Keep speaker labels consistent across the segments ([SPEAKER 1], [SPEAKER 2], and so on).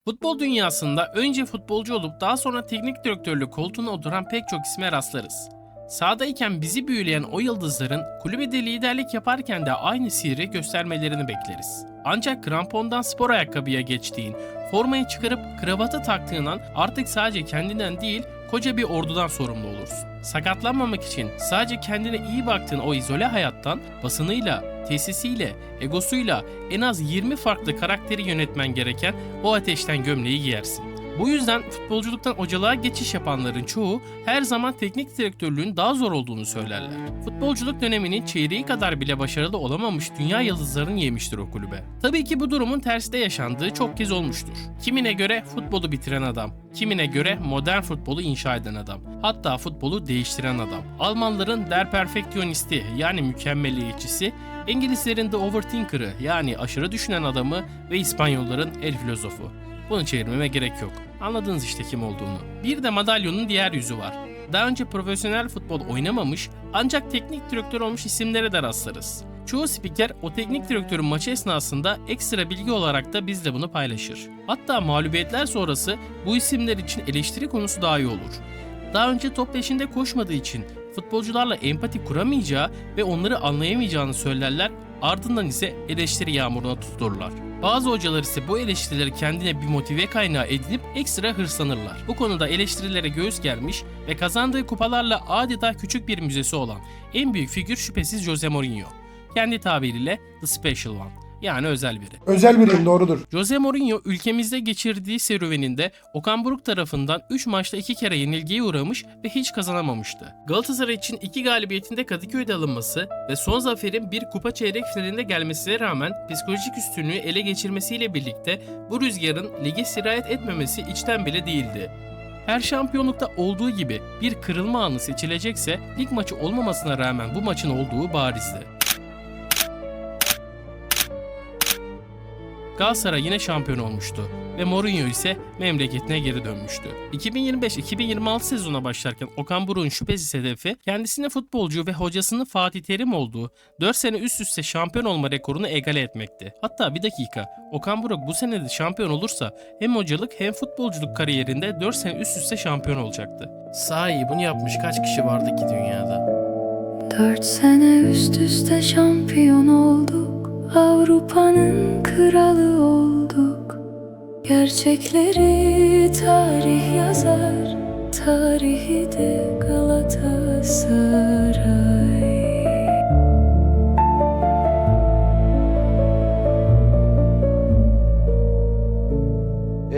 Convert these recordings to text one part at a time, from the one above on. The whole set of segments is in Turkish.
[SPEAKER 1] Futbol dünyasında önce futbolcu olup daha sonra teknik direktörlük koltuğuna oturan pek çok isme rastlarız. Sahadayken bizi büyüleyen o yıldızların kulübede liderlik yaparken de aynı sihri göstermelerini bekleriz. Ancak krampondan spor ayakkabıya geçtiğin, formayı çıkarıp kravatı taktığın an artık sadece kendinden değil koca bir ordudan sorumlu olursun. Sakatlanmamak için sadece kendine iyi baktığın o izole hayattan basınıyla, tesisiyle, egosuyla en az 20 farklı karakteri yönetmen gereken o ateşten gömleği giyersin. Bu yüzden futbolculuktan hocalığa geçiş yapanların çoğu her zaman teknik direktörlüğün daha zor olduğunu söylerler. Futbolculuk döneminin çeyreği kadar bile başarılı olamamış dünya yıldızlarını yemiştir o kulübe. Tabii ki bu durumun tersi de yaşandığı çok kez olmuştur. Kimine göre futbolu bitiren adam, kimine göre modern futbolu inşa eden adam, hatta futbolu değiştiren adam. Almanların Der Perfektionisti yani mükemmelliyetçisi, İngilizlerin The Overthinker'ı yani aşırı düşünen adamı ve İspanyolların El Filozofu. Bunu çevirmeme gerek yok. Anladınız işte kim olduğunu. Bir de madalyonun diğer yüzü var. Daha önce profesyonel futbol oynamamış ancak teknik direktör olmuş isimlere de rastlarız. Çoğu spiker o teknik direktörün maçı esnasında ekstra bilgi olarak da bizle bunu paylaşır. Hatta mağlubiyetler sonrası bu isimler için eleştiri konusu dahi olur. Daha önce top peşinde koşmadığı için futbolcularla empati kuramayacağı ve onları anlayamayacağını söylerler, ardından ise eleştiri yağmuruna tutulurlar. Bazı hocalar ise bu eleştirileri kendine bir motive kaynağı edinip ekstra hırslanırlar. Bu konuda eleştirilere göğüs germiş ve kazandığı kupalarla adeta küçük bir müzesi olan en büyük figür şüphesiz Jose Mourinho. Kendi tabiriyle The Special One. Yani özel biri.
[SPEAKER 2] Özel biriyim, doğrudur.
[SPEAKER 1] Jose Mourinho ülkemizde geçirdiği serüveninde Okan Buruk tarafından 3 maçta 2 kere yenilgiye uğramış ve hiç kazanamamıştı. Galatasaray için 2 galibiyetinde Kadıköy'de alınması ve son zaferin bir kupa çeyrek finalinde gelmesine rağmen psikolojik üstünlüğü ele geçirmesiyle birlikte bu rüzgarın lige sirayet etmemesi içten bile değildi. Her şampiyonlukta olduğu gibi bir kırılma anı seçilecekse lig maçı olmamasına rağmen bu maçın olduğu barizdi. Galatasaray yine şampiyon olmuştu ve Mourinho ise memleketine geri dönmüştü. 2025-2026 sezona başlarken Okan Buruk'un şüphesiz hedefi kendisine futbolcu ve hocasının Fatih Terim olduğu 4 sene üst üste şampiyon olma rekorunu egale etmekti. Hatta bir dakika, Okan Buruk bu sene de şampiyon olursa hem hocalık hem futbolculuk kariyerinde 4 sene üst üste şampiyon olacaktı. Sahi bunu yapmış kaç kişi vardı ki dünyada?
[SPEAKER 3] 4 sene üst üste şampiyon olduk. Avrupa'nın kralı olduk. Gerçekleri tarih yazar. Tarihi de Galatasaray.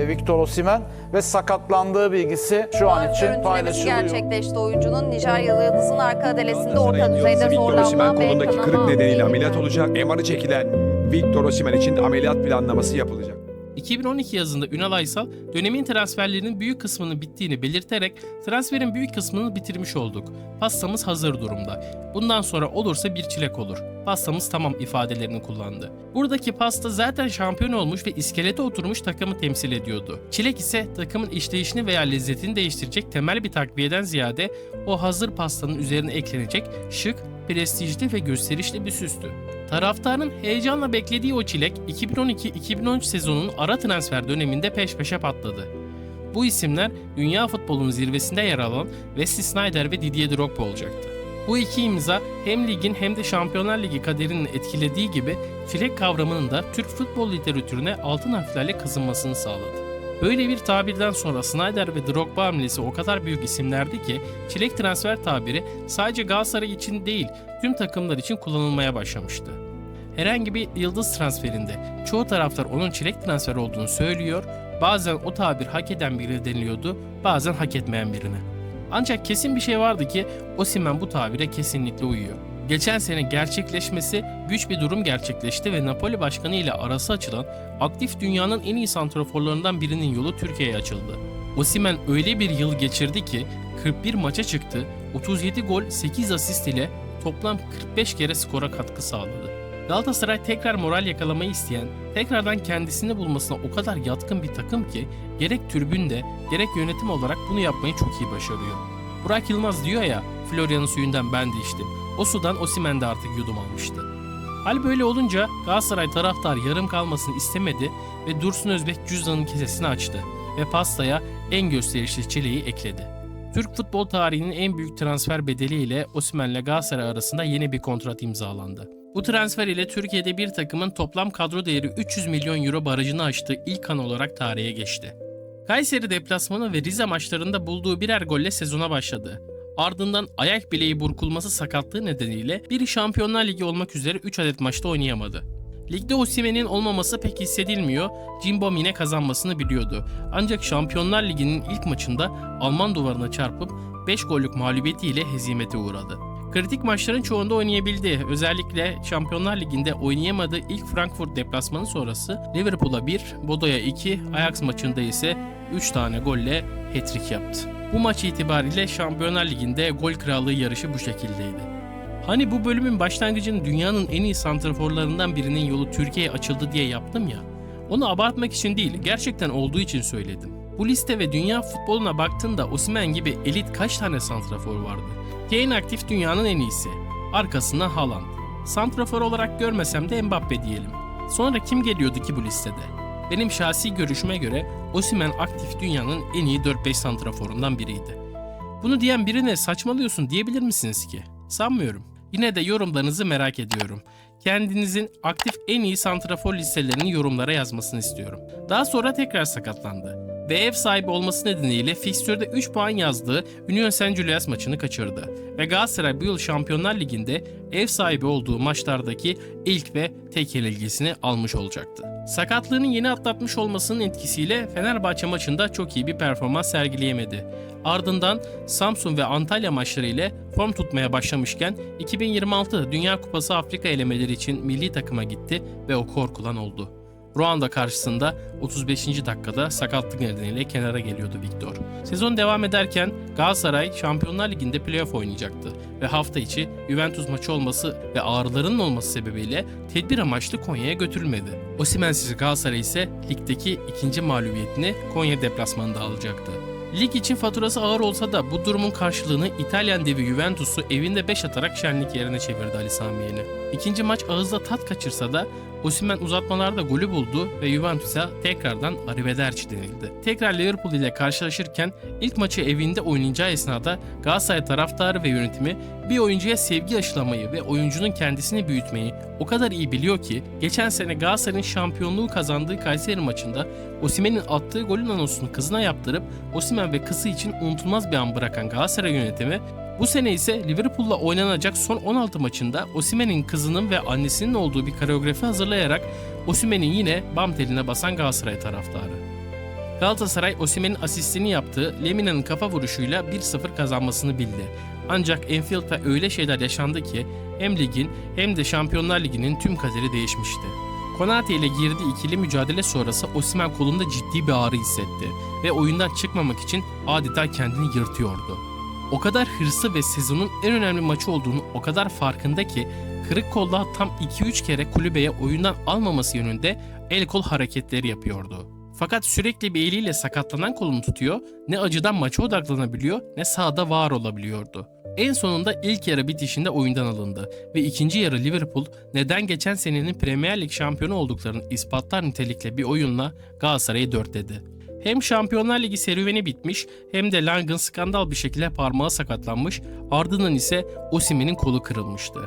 [SPEAKER 4] Victor Osimhen ve sakatlandığı bilgisi şu an için
[SPEAKER 5] Görüntülemesi
[SPEAKER 4] paylaşılıyor.
[SPEAKER 5] gerçekleşti oyuncunun. Nijeryalı Yıldız'ın arka adalesinde orta
[SPEAKER 6] Galatasaray'ın
[SPEAKER 5] düzeyde
[SPEAKER 6] yıldızı Victor Osimhen
[SPEAKER 5] zorlanma ve
[SPEAKER 6] kolundaki kırık
[SPEAKER 5] kanama
[SPEAKER 6] nedeniyle ameliyat
[SPEAKER 5] belirtildi.
[SPEAKER 6] olacak. MR'ı çekilen Victor Osimhen için ameliyat planlaması yapılacak.
[SPEAKER 1] 2012 yazında Ünal Aysal dönemin transferlerinin büyük kısmının bittiğini belirterek transferin büyük kısmını bitirmiş olduk. Pastamız hazır durumda. Bundan sonra olursa bir çilek olur. Pastamız tamam ifadelerini kullandı. Buradaki pasta zaten şampiyon olmuş ve iskelete oturmuş takımı temsil ediyordu. Çilek ise takımın işleyişini veya lezzetini değiştirecek temel bir takviyeden ziyade o hazır pastanın üzerine eklenecek şık, prestijli ve gösterişli bir süstü. Taraftarın heyecanla beklediği o çilek 2012-2013 sezonunun ara transfer döneminde peş peşe patladı. Bu isimler dünya futbolunun zirvesinde yer alan Wesley Sneijder ve Didier Drogba olacaktı. Bu iki imza hem ligin hem de Şampiyonlar Ligi kaderinin etkilediği gibi çilek kavramının da Türk futbol literatürüne altın harflerle kazınmasını sağladı. Böyle bir tabirden sonra Sneijder ve Drogba hamlesi o kadar büyük isimlerdi ki çilek transfer tabiri sadece Galatasaray için değil tüm takımlar için kullanılmaya başlamıştı. Herhangi bir yıldız transferinde çoğu taraftar onun çilek transfer olduğunu söylüyor, bazen o tabir hak eden birine deniliyordu, bazen hak etmeyen birine. Ancak kesin bir şey vardı ki Osimhen bu tabire kesinlikle uyuyor. Geçen sene gerçekleşmesi güç bir durum gerçekleşti ve Napoli başkanı ile arası açılan aktif dünyanın en iyi santraforlarından birinin yolu Türkiye'ye açıldı. Osimhen öyle bir yıl geçirdi ki 41 maça çıktı, 37 gol 8 asist ile toplam 45 kere skora katkı sağladı. Galatasaray tekrar moral yakalamayı isteyen, tekrardan kendisini bulmasına o kadar yatkın bir takım ki gerek tribünde gerek yönetim olarak bunu yapmayı çok iyi başarıyor. Burak Yılmaz diyor ya, Florya'nın suyundan ben de içtim. O sudan Osimhen de artık yudum almıştı. Hal böyle olunca Galatasaray taraftar yarım kalmasını istemedi ve Dursun Özbek cüzdanın kesesini açtı ve pastaya en gösterişli çileği ekledi. Türk futbol tarihinin en büyük transfer bedeliyle Osimhen'le Galatasaray arasında yeni bir kontrat imzalandı. Bu transfer ile Türkiye'de bir takımın toplam kadro değeri 300 milyon euro barajını aştığı ilk an olarak tarihe geçti. Kayseri deplasmanı ve Rize maçlarında bulduğu birer golle sezona başladı. Ardından ayak bileği burkulması sakatlığı nedeniyle bir Şampiyonlar Ligi olmak üzere 3 adet maçta oynayamadı. Ligde Osimhen'in olmaması pek hissedilmiyor, Cimbom yine kazanmasını biliyordu. Ancak Şampiyonlar Ligi'nin ilk maçında Alman duvarına çarpıp 5 gollük mağlubiyetiyle hezimete uğradı. Kritik maçların çoğunda oynayabildi. Özellikle Şampiyonlar Ligi'nde oynayamadığı ilk Frankfurt deplasmanı sonrası Liverpool'a 1, Bodo'ya 2, Ajax maçında ise 3 tane golle hat-trick yaptı. Bu maç itibariyle Şampiyonlar Ligi'nde gol krallığı yarışı bu şekildeydi. Hani bu bölümün başlangıcını dünyanın en iyi santraforlarından birinin yolu Türkiye'ye açıldı diye yaptım ya. Onu abartmak için değil, gerçekten olduğu için söyledim. Bu liste ve dünya futboluna baktığında Osimhen gibi elit kaç tane santrafor vardı? Kane aktif dünyanın en iyisi. Arkasına Haaland. Santrafor olarak görmesem de Mbappe diyelim. Sonra kim geliyordu ki bu listede? Benim şahsi görüşüme göre Osimhen aktif dünyanın en iyi 4-5 santraforundan biriydi. Bunu diyen birine saçmalıyorsun diyebilir misiniz ki? Sanmıyorum. Yine de yorumlarınızı merak ediyorum. Kendinizin aktif en iyi santrafor listelerini yorumlara yazmasını istiyorum. Daha sonra tekrar sakatlandı ve ev sahibi olması nedeniyle fikstürde 3 puan yazdığı Union Saint-Gilloise maçını kaçırdı. Ve Galatasaray bu yıl Şampiyonlar Ligi'nde ev sahibi olduğu maçlardaki ilk ve tek yenilgisini almış olacaktı. Sakatlığını yeni atlatmış olmasının etkisiyle Fenerbahçe maçında çok iyi bir performans sergileyemedi. Ardından Samsun ve Antalya maçları ile form tutmaya başlamışken 2026 Dünya Kupası Afrika elemeleri için milli takıma gitti ve o korkulan oldu. Ruanda karşısında 35. dakikada sakatlık nedeniyle kenara geliyordu Victor. Sezon devam ederken Galatasaray Şampiyonlar Ligi'nde playoff oynayacaktı ve hafta içi Juventus maçı olması ve ağrılarının olması sebebiyle tedbir amaçlı Konya'ya götürülmedi. Osimhen'siz Galatasaray ise ligdeki ikinci mağlubiyetini Konya deplasmanında alacaktı. Lig için faturası ağır olsa da bu durumun karşılığını İtalyan devi Juventus'u evinde 5 atarak şenlik yerine çevirdi Ali Sami Yen'i. İkinci maç ağızda tat kaçırsa da Osimhen uzatmalarda golü buldu ve Juventus'a tekrardan arrivederci denildi. Tekrar Liverpool ile karşılaşırken ilk maçı evinde oynayacağı esnada Galatasaray taraftarı ve yönetimi bir oyuncuya sevgi aşılamayı ve oyuncunun kendisini büyütmeyi o kadar iyi biliyor ki geçen sene Galatasaray'ın şampiyonluğu kazandığı Kayseri maçında Osimhen'in attığı golün anonsunu kızına yaptırıp Osimhen ve kızı için unutulmaz bir an bırakan Galatasaray yönetimi bu sene ise Liverpool'la oynanacak son 16 maçında Osimhen'in kızının ve annesinin olduğu bir koreografi hazırlayarak Osimhen'in yine bam teline basan Galatasaray taraftarı. Galatasaray Osimhen'in asistini yaptığı Lemina'nın kafa vuruşuyla 1-0 kazanmasını bildi. Ancak Enfield'da öyle şeyler yaşandı ki hem ligin hem de Şampiyonlar Ligi'nin tüm kaderi değişmişti. Konate ile girdiği ikili mücadele sonrası Osimhen kolunda ciddi bir ağrı hissetti ve oyundan çıkmamak için adeta kendini yırtıyordu. O kadar hırslı ve sezonun en önemli maçı olduğunu o kadar farkında ki kırık kolla tam 2-3 kere kulübeye oyundan almaması yönünde el kol hareketleri yapıyordu. Fakat sürekli bir eliyle sakatlanan kolunu tutuyor, ne acıdan maça odaklanabiliyor ne sahada var olabiliyordu. En sonunda ilk yarı bitişinde oyundan alındı ve ikinci yarı Liverpool neden geçen senenin Premier Lig şampiyonu olduklarını ispatlar nitelikle bir oyunla Galatasaray'ı dörtledi. Hem Şampiyonlar Ligi serüveni bitmiş hem de Langen skandal bir şekilde parmağı sakatlanmış, ardından ise Osimhen'in kolu kırılmıştı.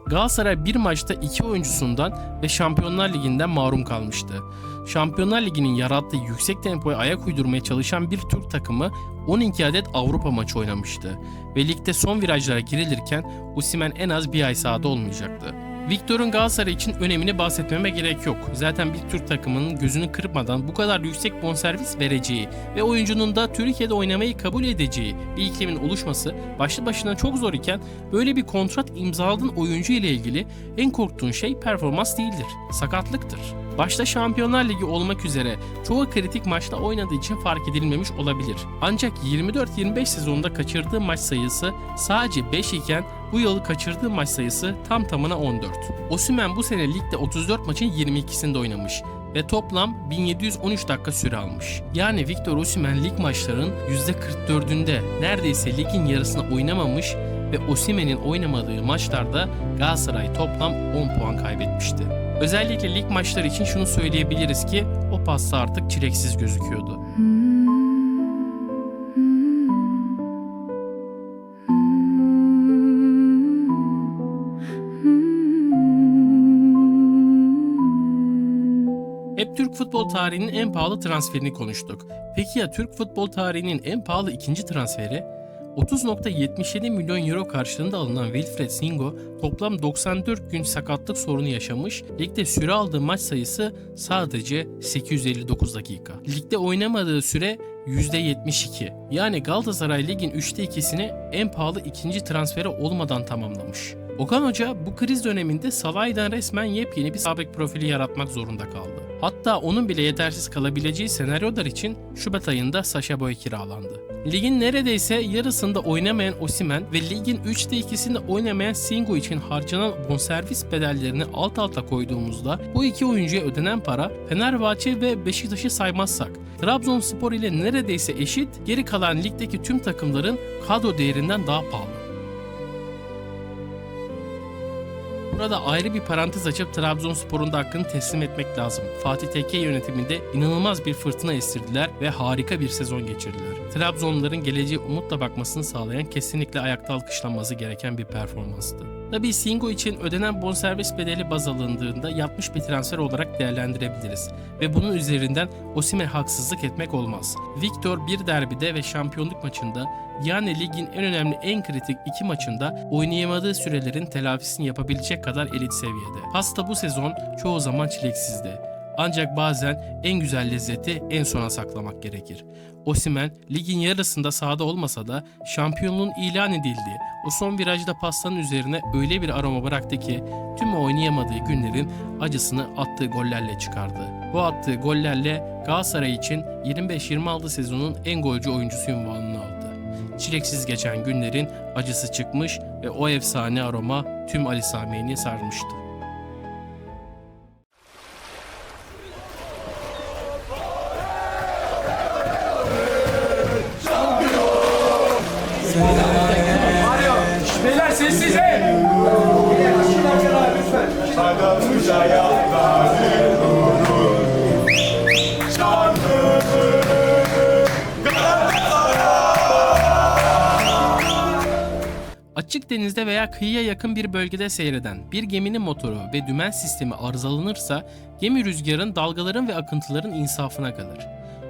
[SPEAKER 1] Galatasaray bir maçta 2 oyuncusundan ve Şampiyonlar Ligi'nden mahrum kalmıştı. Şampiyonlar Ligi'nin yarattığı yüksek tempoya ayak uydurmaya çalışan bir Türk takımı 12 adet Avrupa maçı oynamıştı ve ligde son virajlara girilirken Osimhen en az bir ay sahada olmayacaktı. Victor'un Galatasaray için önemini bahsetmeme gerek yok. Zaten bir Türk takımının gözünü kırpmadan bu kadar yüksek bonservis vereceği ve oyuncunun da Türkiye'de oynamayı kabul edeceği bir iklimin oluşması başlı başına çok zor iken böyle bir kontrat imzaladığın oyuncu ile ilgili en korktuğun şey performans değildir, sakatlıktır. Başta Şampiyonlar Ligi olmak üzere çoğu kritik maçta oynadığı için fark edilmemiş olabilir. Ancak 24-25 sezonunda kaçırdığı maç sayısı sadece 5 iken bu yıl kaçırdığı maç sayısı tam tamına 14. Osimhen bu sene ligde 34 maçın 22'sinde oynamış ve toplam 1713 dakika süre almış. Yani Victor Osimhen lig maçlarının %44'ünde neredeyse ligin yarısını oynamamış ve Osimhen'in oynamadığı maçlarda Galatasaray toplam 10 puan kaybetmişti. Özellikle lig maçları için şunu söyleyebiliriz ki o pasta artık çileksiz gözüküyordu. Hep Türk futbol tarihinin en pahalı transferini konuştuk. Peki ya Türk futbol tarihinin en pahalı ikinci transferi? 30.77 milyon euro karşılığında alınan Wilfried Singo toplam 94 gün sakatlık sorunu yaşamış, ligde süre aldığı maç sayısı sadece 859 dakika. Ligde oynamadığı süre %72. Yani Galatasaray ligin 3'te 2'sini en pahalı ikinci transferi olmadan tamamlamış. Okan Hoca bu kriz döneminde Salah'dan resmen yepyeni bir sağ bek profili yaratmak zorunda kaldı. Hatta onun bile yetersiz kalabileceği senaryolar için Şubat ayında Sacha Boey kiralandı. Ligin neredeyse yarısında oynamayan Osimhen ve ligin 3'te 2'sinde oynamayan Singo için harcanan bonservis bedellerini alt alta koyduğumuzda bu iki oyuncuya ödenen para Fenerbahçe ve Beşiktaş'ı saymazsak Trabzonspor ile neredeyse eşit, geri kalan ligdeki tüm takımların kadro değerinden daha pahalı. Burada ayrı bir parantez açıp Trabzonspor'un da hakkını teslim etmek lazım. Fatih Tekke yönetiminde inanılmaz bir fırtına estirdiler ve harika bir sezon geçirdiler. Trabzonluların geleceğe umutla bakmasını sağlayan, kesinlikle ayakta alkışlanması gereken bir performanstı. Tabii Singo için ödenen bonservis bedeli baz alındığında yapmış bir transfer olarak değerlendirebiliriz. Ve bunun üzerinden Osimhen'e haksızlık etmek olmaz. Victor bir derbide ve şampiyonluk maçında, yani ligin en önemli, en kritik iki maçında oynayamadığı sürelerin telafisini yapabilecek kadar elit seviyede. Hasta bu sezon çoğu zaman çileksizdi. Ancak bazen en güzel lezzeti en sona saklamak gerekir. Osimhen ligin yarısında sahada olmasa da şampiyonluğun ilan edildiği o son virajda pastanın üzerine öyle bir aroma bıraktı ki tüm oynayamadığı günlerin acısını attığı gollerle çıkardı. Bu attığı gollerle Galatasaray için 25-26 sezonun en golcü oyuncusu unvanını aldı. Çileksiz geçen günlerin acısı çıkmış ve o efsane aroma tüm Ali Sami'ni sarmıştı.
[SPEAKER 2] Beyler sessiz
[SPEAKER 1] Açık denizde veya kıyıya yakın bir bölgede seyreden bir geminin motoru ve dümen sistemi arızalanırsa gemi rüzgarın, dalgaların ve akıntıların insafına kalır.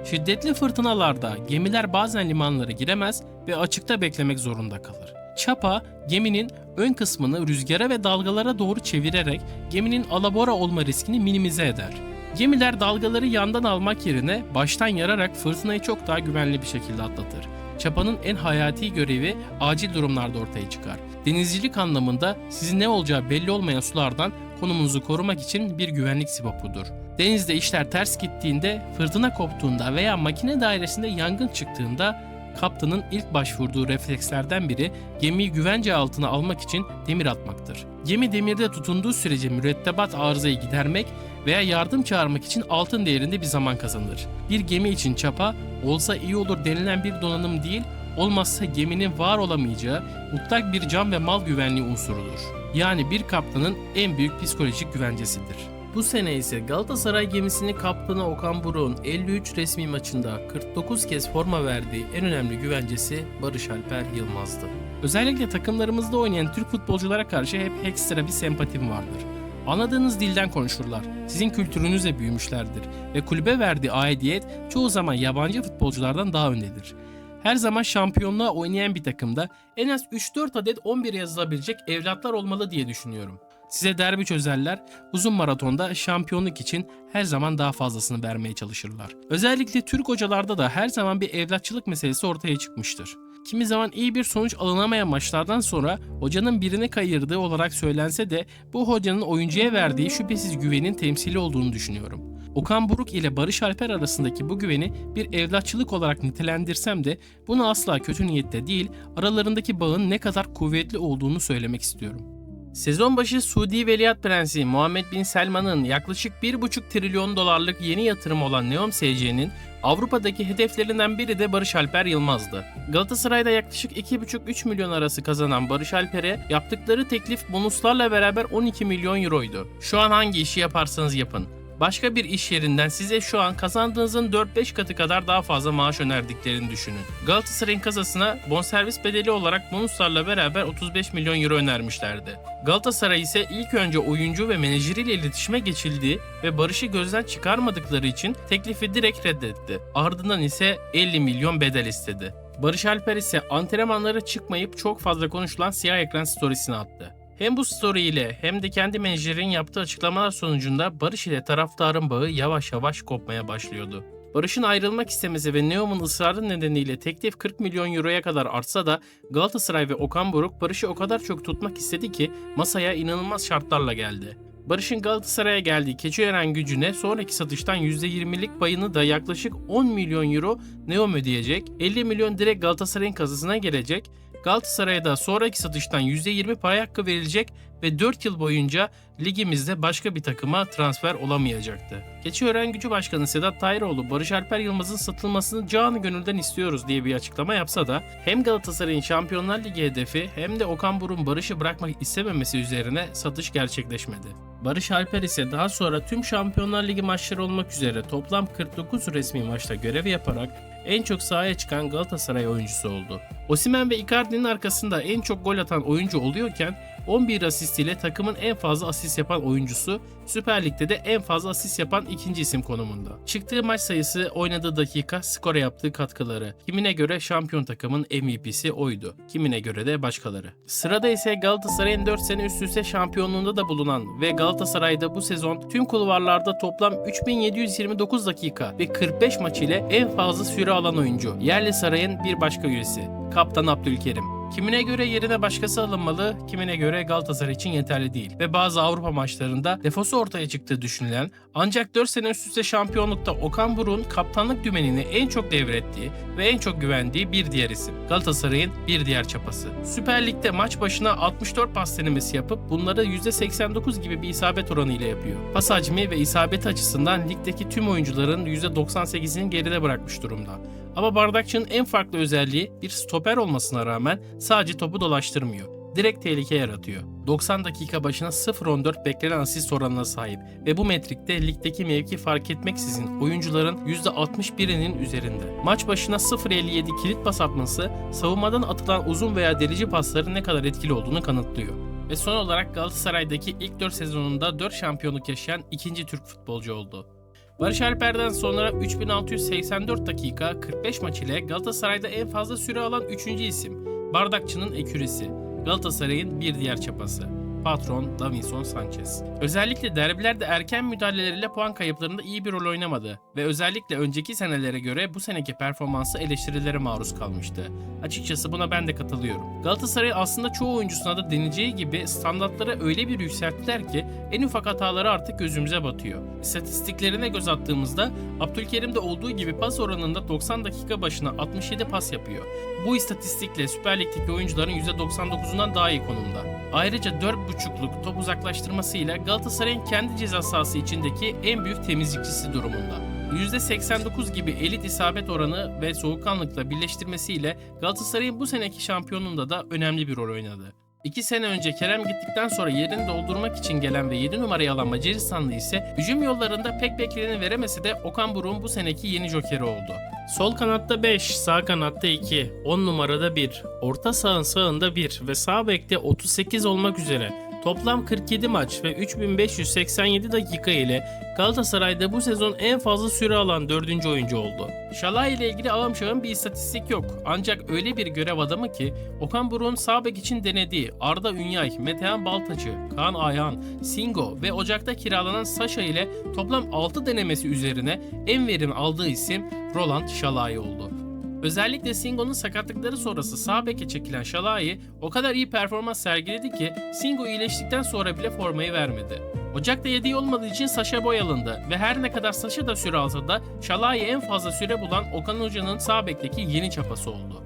[SPEAKER 1] Şiddetli fırtınalarda gemiler bazen limanlara giremez ve açıkta beklemek zorunda kalır. Çapa, geminin ön kısmını rüzgara ve dalgalara doğru çevirerek geminin alabora olma riskini minimize eder. Gemiler dalgaları yandan almak yerine baştan yararak fırtınayı çok daha güvenli bir şekilde atlatır. Çapanın en hayati görevi acil durumlarda ortaya çıkar. Denizcilik anlamında sizin ne olacağı belli olmayan sulardan konumunuzu korumak için bir güvenlik sipopudur. Denizde işler ters gittiğinde, fırtına koptuğunda veya makine dairesinde yangın çıktığında kaptanın ilk başvurduğu reflekslerden biri gemiyi güvence altına almak için demir atmaktır. Gemi demirde tutunduğu sürece mürettebat arızayı gidermek veya yardım çağırmak için altın değerinde bir zaman kazanır. Bir gemi için çapa, olsa iyi olur denilen bir donanım değil, olmazsa geminin var olamayacağı mutlak bir can ve mal güvenliği unsurudur. Yani bir kaptanın en büyük psikolojik güvencesidir. Bu sene ise Galatasaray gemisini kaptanı Okan Buruk'un 53 resmi maçında 49 kez forma verdiği en önemli güvencesi Barış Alper Yılmaz'dı. Özellikle takımlarımızda oynayan Türk futbolculara karşı hep ekstra bir sempatim vardır. Anladığınız dilden konuşurlar, sizin kültürünüzle büyümüşlerdir ve kulübe verdiği aidiyet çoğu zaman yabancı futbolculardan daha öndedir. Her zaman şampiyonluğa oynayan bir takımda en az 3-4 adet 11 yazılabilecek evlatlar olmalı diye düşünüyorum. Size derbi çözerler, uzun maratonda şampiyonluk için her zaman daha fazlasını vermeye çalışırlar. Özellikle Türk hocalarda da her zaman bir evlatçılık meselesi ortaya çıkmıştır. Kimi zaman iyi bir sonuç alınamayan maçlardan sonra hocanın birini kayırdığı olarak söylense de bu hocanın oyuncuya verdiği şüphesiz güvenin temsili olduğunu düşünüyorum. Okan Buruk ile Barış Alper arasındaki bu güveni bir evlatçılık olarak nitelendirsem de bunu asla kötü niyette değil, aralarındaki bağın ne kadar kuvvetli olduğunu söylemek istiyorum. Sezon başı Suudi Veliaht Prensi Muhammed Bin Selman'ın yaklaşık 1,5 trilyon dolarlık yeni yatırım olan Neom SC'nin Avrupa'daki hedeflerinden biri de Barış Alper Yılmaz'dı. Galatasaray'da yaklaşık 2,5-3 milyon arası kazanan Barış Alper'e yaptıkları teklif bonuslarla beraber 12 milyon euroydu. Şu an hangi işi yaparsanız yapın, başka bir iş yerinden size şu an kazandığınızın 4-5 katı kadar daha fazla maaş önerdiklerini düşünün. Galatasaray'ın kasasına bonservis bedeli olarak bonuslarla beraber 35 milyon euro önermişlerdi. Galatasaray ise ilk önce oyuncu ve menajeriyle iletişime geçildi ve Barış'ı gözden çıkarmadıkları için teklifi direkt reddetti. Ardından ise 50 milyon bedel istedi. Barış Alper ise antrenmanlara çıkmayıp çok fazla konuşulan siyah ekran storiesini attı. Hem bu story ile hem de kendi menajerin yaptığı açıklamalar sonucunda Barış ile taraftarın bağı yavaş yavaş kopmaya başlıyordu. Barış'ın ayrılmak istemesi ve Neom'un ısrarı nedeniyle teklif 40 milyon euroya kadar artsa da Galatasaray ve Okan Buruk Barış'ı o kadar çok tutmak istedi ki masaya inanılmaz şartlarla geldi. Barış'ın Galatasaray'a geldiği Keçiören Gücü'ne sonraki satıştan %20'lik payını da yaklaşık 10 milyon euro Neom ödeyecek, 50 milyon direkt Galatasaray'ın kasasına gelecek, Galatasaray'a da sonraki satıştan %20 pay hakkı verilecek ve 4 yıl boyunca ligimizde başka bir takıma transfer olamayacaktı. Keçiören Gücü Başkanı Sedat Tayiroğlu, Barış Alper Yılmaz'ın satılmasını canı gönülden istiyoruz diye bir açıklama yapsa da hem Galatasaray'ın Şampiyonlar Ligi hedefi hem de Okan Buruk'un Barış'ı bırakmak istememesi üzerine satış gerçekleşmedi. Barış Alper ise daha sonra tüm Şampiyonlar Ligi maçları olmak üzere toplam 49 resmi maçta görev yaparak en çok sahaya çıkan Galatasaray oyuncusu oldu. Osimhen ve Icardi'nin arkasında en çok gol atan oyuncu oluyorken 11 asist ile takımın en fazla asist yapan oyuncusu, Süper Lig'de de en fazla asist yapan ikinci isim konumunda. Çıktığı maç sayısı, oynadığı dakika, skora yaptığı katkıları. Kimine göre şampiyon takımın MVP'si oydu. Kimine göre de başkaları. Sırada ise Galatasaray'ın 4 sene üst üste şampiyonluğunda da bulunan ve Galatasaray'da bu sezon tüm kulvarlarda toplam 3729 dakika ve 45 maç ile en fazla süre alan oyuncu. Yerli Saray'ın bir başka üyesi, Kaptan Abdülkerim. Kimine göre yerine başkası alınmalı, kimine göre Galatasaray için yeterli değil ve bazı Avrupa maçlarında defosu ortaya çıktığı düşünülen ancak 4 sene üst üste şampiyonlukta Okan Buruk'un kaptanlık dümenini en çok devrettiği ve en çok güvendiği bir diğer isim. Galatasaray'ın bir diğer çapası. Süper Lig'de maç başına 64 pas denemesi yapıp bunları %89 gibi bir isabet oranı ile yapıyor. Pas hacmi ve isabeti açısından ligdeki tüm oyuncuların %98'ini geride bırakmış durumda. Ama bardakçının en farklı özelliği bir stoper olmasına rağmen sadece topu dolaştırmıyor. Direkt tehlike yaratıyor. 90 dakika başına 0.14 beklenen asist oranına sahip ve bu metrikte ligdeki mevki fark etmeksizin oyuncuların %61'inin üzerinde. Maç başına 0.57 kilit pas atması savunmadan atılan uzun veya delici pasların ne kadar etkili olduğunu kanıtlıyor. Ve son olarak Galatasaray'daki ilk 4 sezonunda 4 şampiyonluk yaşayan ikinci Türk futbolcu oldu. Barış Alper'den sonra 3684 dakika 45 maç ile Galatasaray'da en fazla süre alan 3. isim. Bardakçının ekürisi. Galatasaray'ın bir diğer çapası. Patron Davinson Sanchez. Özellikle derbilerde erken müdahaleleriyle puan kayıplarında iyi bir rol oynamadı ve özellikle önceki senelere göre bu seneki performansı eleştirilere maruz kalmıştı. Açıkçası buna ben de katılıyorum. Galatasaray aslında çoğu oyuncusuna da deneyeceği gibi standartları öyle bir yükselttiler ki en ufak hataları artık gözümüze batıyor. İstatistiklerine göz attığımızda Abdülkerim'de olduğu gibi pas oranında 90 dakika başına 67 pas yapıyor. Bu istatistikle Süper Lig'deki oyuncuların %99'undan daha iyi konumda. Ayrıca 4.5'luk top uzaklaştırmasıyla Galatasaray'ın kendi ceza sahası içindeki en büyük temizlikçisi durumunda. %89 gibi elit isabet oranı ve soğukkanlılıkla birleştirmesiyle Galatasaray'ın bu seneki şampiyonluğunda da önemli bir rol oynadı. 2 sene önce Kerem gittikten sonra yerini doldurmak için gelen ve 7 numarayı alan Macaristanlı ise hücum yollarında pek bekleneni veremese de Okan Buruk'un bu seneki yeni jokeri oldu. Sol kanatta 5, sağ kanatta 2, 10 numarada 1, orta sahanın sağında 1 ve sağ bekte 38 olmak üzere toplam 47 maç ve 3587 dakika ile Galatasaray'da bu sezon en fazla süre alan 4. oyuncu oldu. Şalay ile ilgili ağım şağım bir istatistik yok. Ancak öyle bir görev adamı ki Okan Buruk'un sağ bek için denediği Arda Ünyay, Metehan Baltacı, Kaan Ayhan, Singo ve Ocak'ta kiralanan Saşa ile toplam 6 denemesi üzerine en verim aldığı isim Roland Şalay oldu. Özellikle Singo'nun sakatlıkları sonrası sağ beke çekilen Şalai o kadar iyi performans sergiledi ki Singo iyileştikten sonra bile formayı vermedi. Ocak'ta yediği olmadığı için Saşa boy alındı ve her ne kadar Saşa da süre alsa da Şalai en fazla süre bulan Okan Hoca'nın sağ bekteki yeni çapası oldu.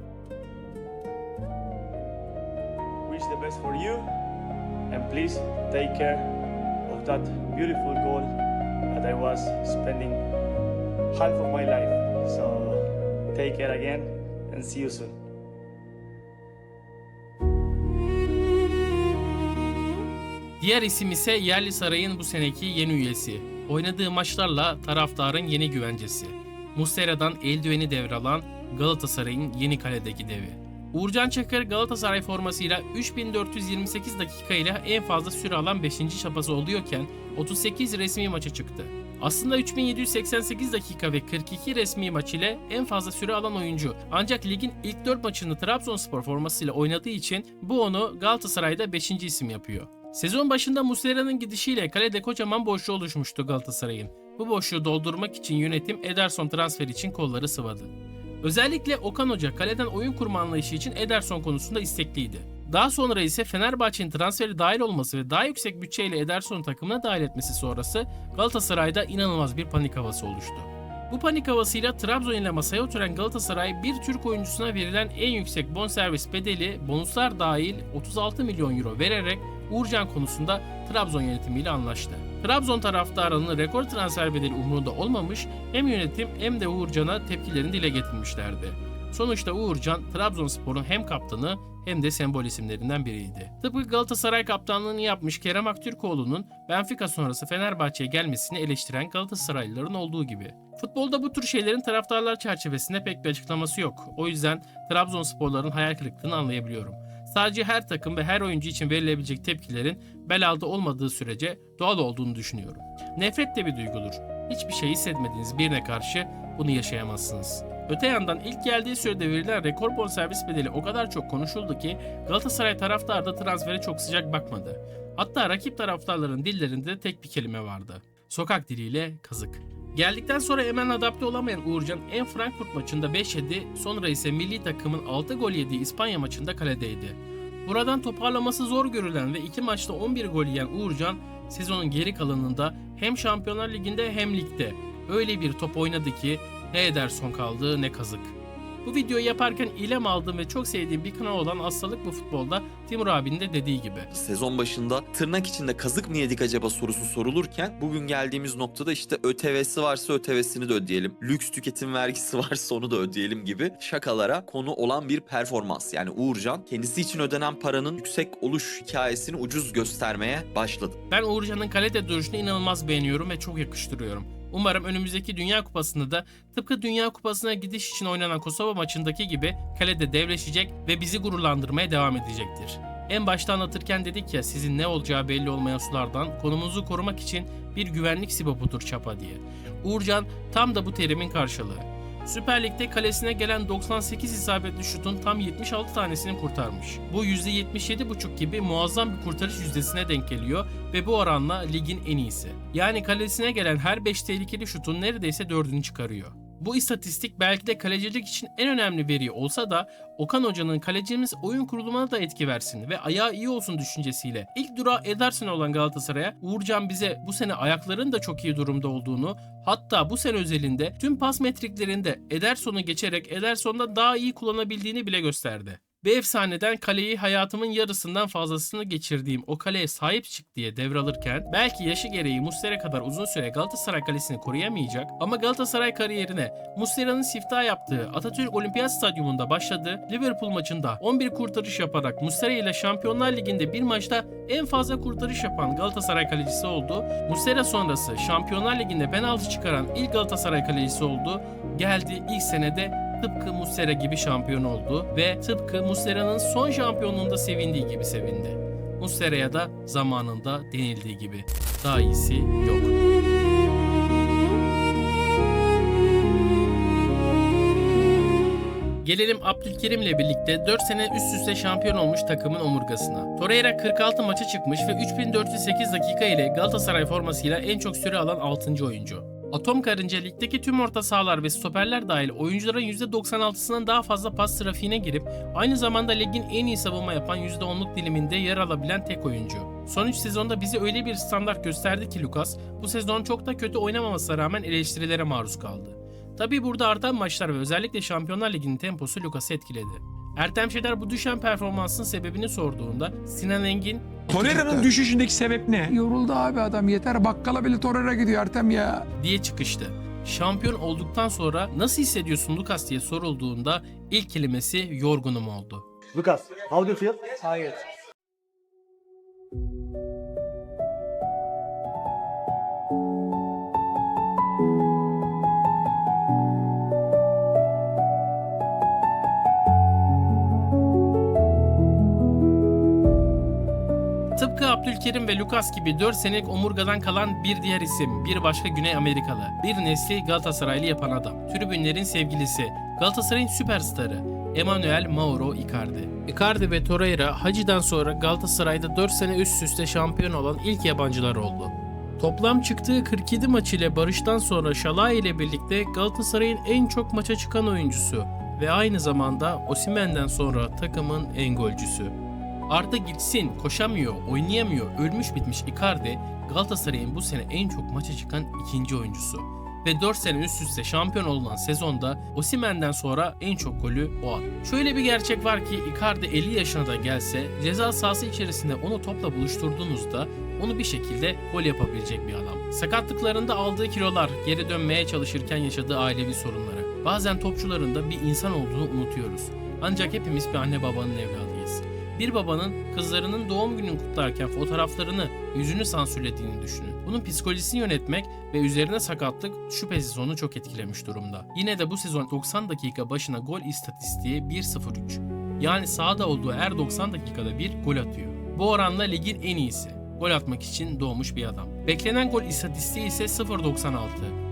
[SPEAKER 2] Wish the best for you and please take care of that beautiful goal that I was spending half of my life. So take care again and see you soon.
[SPEAKER 1] Diğer isim ise Yerli Saray'ın bu seneki yeni üyesi. Oynadığı maçlarla taraftarın yeni güvencesi. Muslera'dan eldiveni devralan Galatasaray'ın yeni kaledeki devi. Uğurcan Çakır Galatasaray formasıyla 3428 dakika ile en fazla süre alan 5. çapası oluyorken 38 resmi maça çıktı. Aslında 3788 dakika ve 42 resmi maç ile en fazla süre alan oyuncu. Ancak ligin ilk 4 maçını Trabzonspor formasıyla oynadığı için bu onu Galatasaray'da 5. isim yapıyor. Sezon başında Muslera'nın gidişiyle kalede kocaman boşluğu oluşmuştu Galatasaray'ın. Bu boşluğu doldurmak için yönetim Ederson transferi için kolları sıvadı. Özellikle Okan Hoca kaleden oyun kurma anlayışı için Ederson konusunda istekliydi. Daha sonra ise Fenerbahçe'nin transferi dahil olması ve daha yüksek bütçeyle Ederson'u takımına dahil etmesi sonrası Galatasaray'da inanılmaz bir panik havası oluştu. Bu panik havasıyla Trabzon ile masaya oturan Galatasaray bir Türk oyuncusuna verilen en yüksek bonservis bedeli bonuslar dahil 36 milyon euro vererek Uğurcan konusunda Trabzon yönetimiyle anlaştı. Trabzon taraftarının rekor transfer bedeli umurunda olmamış, hem yönetim hem de Uğurcan'a tepkilerini dile getirmişlerdi. Sonuçta Uğurcan, Trabzonspor'un hem kaptanı hem de sembol isimlerinden biriydi. Tıpkı Galatasaray kaptanlığını yapmış Kerem Aktürkoğlu'nun Benfica sonrası Fenerbahçe'ye gelmesini eleştiren Galatasaraylıların olduğu gibi. Futbolda bu tür şeylerin taraftarlar çerçevesinde pek bir açıklaması yok. O yüzden Trabzonsporların hayal kırıklığını anlayabiliyorum. Sadece her takım ve her oyuncu için verilebilecek tepkilerin bel altı olmadığı sürece doğal olduğunu düşünüyorum. Nefret de bir duygudur. Hiçbir şey hissetmediğiniz birine karşı bunu yaşayamazsınız. Öte yandan ilk geldiği sürede verilen rekor bonservis bedeli o kadar çok konuşuldu ki Galatasaray taraftarı da transfere çok sıcak bakmadı. Hatta rakip taraftarların dillerinde tek bir kelime vardı. Sokak diliyle kazık. Geldikten sonra hemen adapte olamayan Uğurcan en Frankfurt maçında 5 yedi, sonra ise milli takımın 6 gol yediği İspanya maçında kaledeydi. Buradan toparlaması zor görülen ve 2 maçta 11 gol yiyen Uğurcan sezonun geri kalanında hem Şampiyonlar Ligi'nde hem ligde öyle bir top oynadı ki ne Ederson kaldı ne kazık. Bu videoyu yaparken ilham aldığım ve çok sevdiğim bir kanal olan Hastalık Bu Futbol'da Timur abinin de dediği gibi.
[SPEAKER 7] Sezon başında tırnak içinde kazık mı yedik acaba sorusu sorulurken bugün geldiğimiz noktada işte ÖTV'si varsa ÖTV'sini de ödeyelim, lüks tüketim vergisi varsa onu da ödeyelim gibi şakalara konu olan bir performans. Yani Uğurcan kendisi için ödenen paranın yüksek oluş hikayesini ucuz göstermeye başladı.
[SPEAKER 1] Ben Uğurcan'ın kalede duruşunu inanılmaz beğeniyorum ve çok yakıştırıyorum. Umarım önümüzdeki Dünya Kupası'nda da tıpkı Dünya Kupası'na gidiş için oynanan Kosova maçındaki gibi kalede devleşecek ve bizi gururlandırmaya devam edecektir. En başta anlatırken dedik ya, sizin ne olacağı belli olmayan sulardan konumuzu korumak için bir güvenlik sibopudur çapa diye. Uğurcan tam da bu terimin karşılığı. Süper Lig'de kalesine gelen 98 isabetli şutun tam 76 tanesini kurtarmış. Bu %77,5 gibi muazzam bir kurtarış yüzdesine denk geliyor ve bu oranla ligin en iyisi. Yani kalesine gelen her 5 tehlikeli şutun neredeyse 4'ünü çıkarıyor. Bu istatistik belki de kalecilik için en önemli veri olsa da Okan Hoca'nın kalecimiz oyun kurulumuna da etki versin ve ayağı iyi olsun düşüncesiyle ilk durağı Ederson olan Galatasaray'a Uğurcan bize bu sene ayakların da çok iyi durumda olduğunu, hatta bu sene özelinde tüm pas metriklerinde Ederson'u geçerek Ederson'da daha iyi kullanabildiğini bile gösterdi. Bir efsaneden kaleyi hayatımın yarısından fazlasını geçirdiğim o kaleye sahip çık diye devralırken belki yaşı gereği Muslera kadar uzun süre Galatasaray kalesini koruyamayacak ama Galatasaray kariyerine Muslera'nın siftah yaptığı Atatürk Olimpiyat Stadyumunda başladığı Liverpool maçında 11 kurtarış yaparak Muslera ile Şampiyonlar Ligi'nde bir maçta en fazla kurtarış yapan Galatasaray kalecisi oldu. Muslera sonrası Şampiyonlar Ligi'nde penaltı çıkaran ilk Galatasaray kalecisi oldu. Geldi ilk senede tıpkı Muslera gibi şampiyon oldu ve tıpkı Muslera'nın son şampiyonluğunda sevindiği gibi sevindi. Muslera'ya da zamanında denildiği gibi daha iyisi yok. Gelelim Abdülkerim'le birlikte 4 sene üst üste şampiyon olmuş takımın omurgasına. Torreira 46 maça çıkmış ve 3408 dakika ile Galatasaray formasıyla en çok süre alan 6. oyuncu. Atom Karınca ligdeki tüm orta sahalar ve stoperler dahil oyuncuların %96'sından daha fazla pas trafiğine girip aynı zamanda ligin en iyi savunma yapan %10'luk diliminde yer alabilen tek oyuncu. Son 3 sezonda bize öyle bir standart gösterdi ki Lucas, bu sezon çok da kötü oynamamasına rağmen eleştirilere maruz kaldı. Tabii burada artan maçlar ve özellikle Şampiyonlar Ligi'nin temposu Lucas'ı etkiledi. Ertem Şener bu düşen performansın sebebini sorduğunda Sinan Engin
[SPEAKER 6] Torreira'nın düşüşündeki sebep ne?
[SPEAKER 8] Yoruldu abi adam, yeter, bakkala bile Torreira gidiyor Ertem ya.
[SPEAKER 1] diye çıkıştı. Şampiyon olduktan sonra nasıl hissediyorsun Lucas diye sorulduğunda ilk kelimesi yorgunum oldu.
[SPEAKER 2] Lucas, how do you feel?
[SPEAKER 4] Tired.
[SPEAKER 1] Tıpkı Abdülkerim ve Lucas gibi 4 senelik omurgadan kalan bir diğer isim, bir başka Güney Amerikalı. Bir nesli Galatasaraylı yapan adam. Tribünlerin sevgilisi, Galatasaray'ın süperstarı. Emmanuel Mauro Icardi. Icardi ve Torreira Hacı'dan sonra Galatasaray'da 4 sene üst üste şampiyon olan ilk yabancılar oldu. Toplam çıktığı 47 maç ile barıştan sonra Şalay ile birlikte Galatasaray'ın en çok maça çıkan oyuncusu ve aynı zamanda Osimhen'den sonra takımın en golcüsü. Arda gitsin, koşamıyor, oynayamıyor, ölmüş bitmiş Icardi, Galatasaray'ın bu sene en çok maça çıkan ikinci oyuncusu. Ve 4 sene üst üste şampiyon olunan sezonda Osimhen'den sonra en çok golü o attı. Şöyle bir gerçek var ki Icardi 50 yaşına da gelse ceza sahası içerisinde onu topla buluşturduğunuzda onu bir şekilde gol yapabilecek bir adam. Sakatlıklarında aldığı kilolar, geri dönmeye çalışırken yaşadığı ailevi sorunları. Bazen topçuların da bir insan olduğunu unutuyoruz. Ancak hepimiz bir anne babanın evladıyız. Bir babanın kızlarının doğum gününü kutlarken fotoğraflarını, yüzünü sansürlediğini düşünün. Bunun psikolojisini yönetmek ve üzerine sakatlık şüphesiz onu çok etkilemiş durumda. Yine de bu sezon 90 dakika başına gol istatistiği 1.03. Yani sahada olduğu her 90 dakikada bir gol atıyor. Bu oranla ligin en iyisi. Gol atmak için doğmuş bir adam. Beklenen gol istatistiği ise 0.96.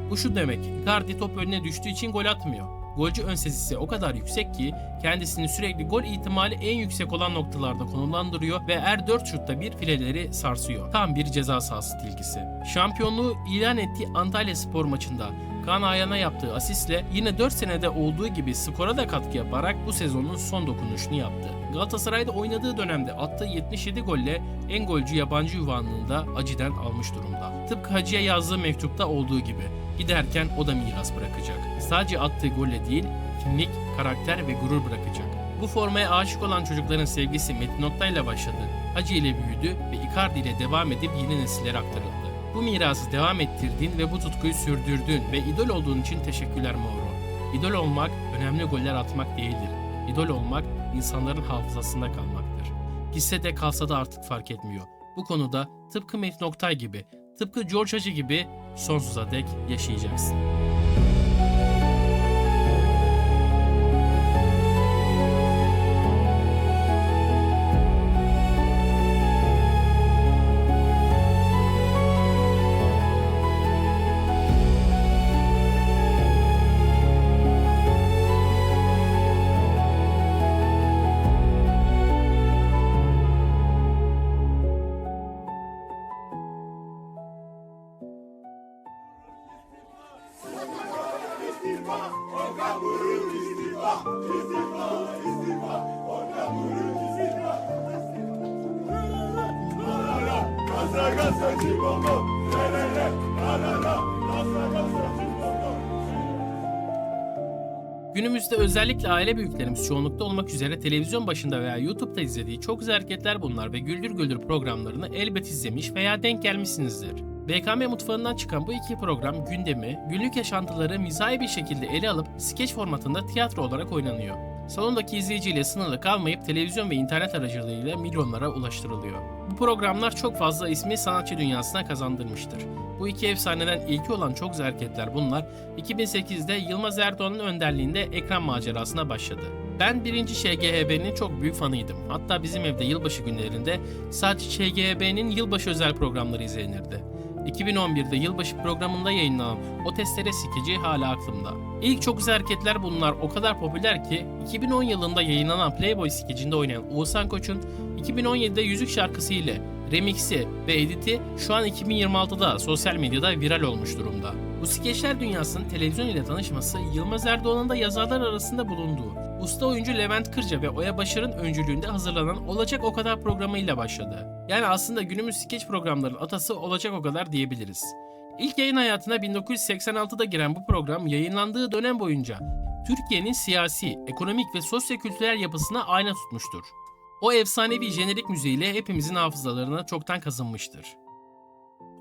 [SPEAKER 1] Bu şu demek, Icardi top önüne düştüğü için gol atmıyor. Golcü ön sezisi o kadar yüksek ki kendisini sürekli gol ihtimali en yüksek olan noktalarda konumlandırıyor ve her 4 şutta bir fileleri sarsıyor. Tam bir ceza sahası tilkisi. Şampiyonluğu ilan ettiği Antalyaspor maçında Kaan Ayhan'a yaptığı asistle yine 4 senede olduğu gibi skora da katkı yaparak bu sezonun son dokunuşunu yaptı. Galatasaray'da oynadığı dönemde attığı 77 golle en golcü yabancı ünvanını Hacı'den almış durumda. Tıpkı Hacı'ya yazdığı mektupta olduğu gibi giderken o da miras bırakacak. Sadece attığı golle değil, kimlik, karakter ve gurur bırakacak. Bu formaya aşık olan çocukların sevgisi Metin Oktay ile başladı. Hacı ile büyüdü ve Icardi ile devam edip yeni nesillere aktarıldı. Bu mirası devam ettirdiğin ve bu tutkuyu sürdürdüğün ve idol olduğun için teşekkürler Mauro. İdol olmak önemli goller atmak değildir. İdol olmak insanların hafızasında kalmaktır. Gitse de kalsa da artık fark etmiyor. Bu konuda tıpkı Metin Oktay gibi, tıpkı George Hacı gibi sonsuza dek yaşayacaksın. Günümüzde özellikle aile büyüklerimiz çoğunlukta olmak üzere televizyon başında veya YouTube'da izlediği Çok Güzel Hareketler bunlar ve Güldür Güldür programlarını elbet izlemiş veya denk gelmişsinizdir. BKM mutfağından çıkan bu iki program gündemi, günlük yaşantıları mizahi bir şekilde ele alıp skeç formatında tiyatro olarak oynanıyor. Salondaki izleyiciyle sınırlı kalmayıp televizyon ve internet aracılığıyla milyonlara ulaştırılıyor. Bu programlar çok fazla ismi sanatçı dünyasına kazandırmıştır. Bu iki efsaneden ilki olan Çok Güzel Hareketler bunlar 2008'de Yılmaz Erdoğan'ın önderliğinde ekran macerasına başladı. Ben birinci ŞGHB'nin çok büyük fanıydım. Hatta bizim evde yılbaşı günlerinde sadece ŞGHB'nin yılbaşı özel programları izlenirdi. 2011'de yılbaşı programında yayınlanan O Testere skeci hala aklımda. İlk Çok Güzel Hareketler bunlar o kadar popüler ki 2010 yılında yayınlanan Playboy skecinde oynayan Oğuzhan Koç'un 2017'de Yüzük şarkısı ile remixi ve editi şu an 2026'da sosyal medyada viral olmuş durumda. Bu skeçler dünyasının televizyon ile tanışması Yılmaz Erdoğan'ın da yazarlar arasında bulunduğu usta oyuncu Levent Kırca ve Oya Başar'ın öncülüğünde hazırlanan Olacak O Kadar programıyla başladı. Yani aslında günümüz skeç programlarının atası Olacak O Kadar diyebiliriz. İlk yayın hayatına 1986'da giren bu program yayınlandığı dönem boyunca Türkiye'nin siyasi, ekonomik ve sosyokültürel yapısına ayna tutmuştur. O efsanevi jenerik müziğiyle hepimizin hafızalarına çoktan kazınmıştır.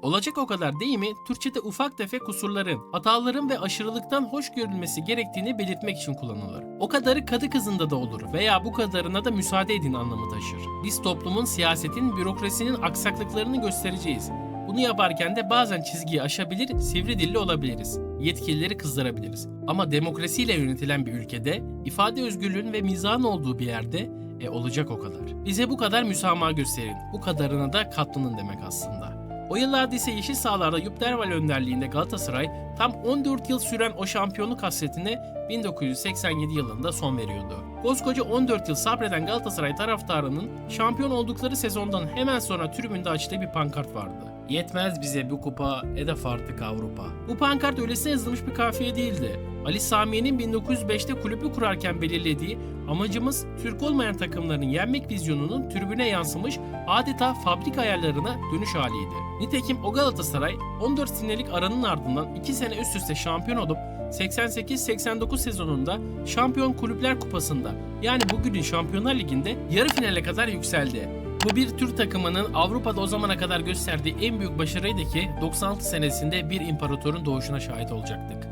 [SPEAKER 1] Olacak o kadar değil mi? Türkçe'de ufak tefek kusurların, hataların ve aşırılıktan hoş görülmesi gerektiğini belirtmek için kullanılır. O kadarı kadı kızında da olur veya bu kadarına da müsaade edin anlamı taşır. Biz toplumun, siyasetin, bürokrasinin aksaklıklarını göstereceğiz. Bunu yaparken de bazen çizgiyi aşabilir, sivri dilli olabiliriz. Yetkilileri kızdırabiliriz. Ama demokrasiyle yönetilen bir ülkede, ifade özgürlüğünün ve mizahın olduğu bir yerde olacak o kadar. Bize bu kadar müsamaha gösterin. Bu kadarına da katlanın demek aslında. O yıllarda ise yeşil sahalarda Jupp Derwall önderliğinde Galatasaray tam 14 yıl süren o şampiyonluk hasretine 1987 yılında son veriyordu. Koskoca 14 yıl sabreden Galatasaray taraftarının şampiyon oldukları sezondan hemen sonra tribünde açtığı bir pankart vardı. Yetmez bize bu kupa, hedef artık Avrupa. Bu pankart öylesine yazılmış bir kafiye değildi. Ali Samiye'nin 1905'te kulübü kurarken belirlediği amacımız Türk olmayan takımların yenmek vizyonunun tribüne yansımış adeta fabrika ayarlarına dönüş haliydi. Nitekim o Galatasaray 14 senelik aranın ardından 2 sene üst üste şampiyon olup 88-89 sezonunda Şampiyon Kulüpler Kupası'nda yani bugünün Şampiyonlar Ligi'nde yarı finale kadar yükseldi. Bu bir Türk takımının Avrupa'da o zamana kadar gösterdiği en büyük başarıydı ki 96 senesinde bir imparatorun doğuşuna şahit olacaktık.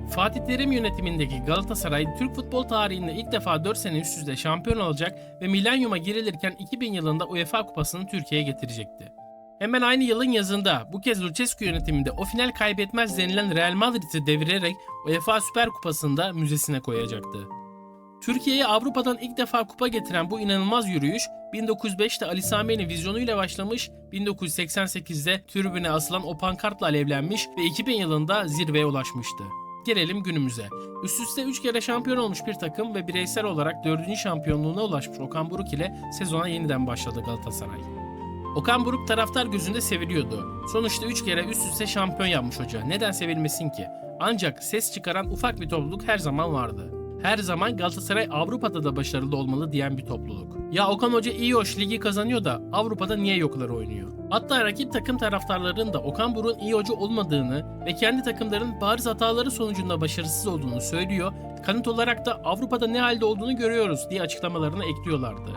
[SPEAKER 1] Fatih Terim yönetimindeki Galatasaray, Türk futbol tarihinde ilk defa 4 sene üst üste şampiyon olacak ve milenyuma girilirken 2000 yılında UEFA Kupası'nı Türkiye'ye getirecekti. Hemen aynı yılın yazında bu kez Lucescu yönetiminde o final kaybetmez denilen Real Madrid'i devirerek UEFA Süper Kupası'nda müzesine koyacaktı. Türkiye'ye Avrupa'dan ilk defa kupa getiren bu inanılmaz yürüyüş 1905'te Ali Samiye'nin vizyonuyla başlamış, 1988'de tribüne asılan o pankartla alevlenmiş ve 2000 yılında zirveye ulaşmıştı. Gelelim günümüze. Üst üste 3 kere şampiyon olmuş bir takım ve bireysel olarak 4. şampiyonluğuna ulaşmış Okan Buruk ile sezona yeniden başladı Galatasaray. Okan Buruk taraftar gözünde seviliyordu. Sonuçta 3 kere üst üste şampiyon yapmış hoca. Neden sevilmesin ki? Ancak ses çıkaran ufak bir topluluk her zaman vardı. Her zaman Galatasaray Avrupa'da da başarılı olmalı diyen bir topluluk. Ya Okan Hoca iyi hoş ligi kazanıyor da Avrupa'da niye yokları oynuyor? Hatta rakip takım taraftarlarının da Okan Buruk'un iyi hoca olmadığını ve kendi takımlarının bariz hataları sonucunda başarısız olduğunu söylüyor, kanıt olarak da Avrupa'da ne halde olduğunu görüyoruz diye açıklamalarına ekliyorlardı.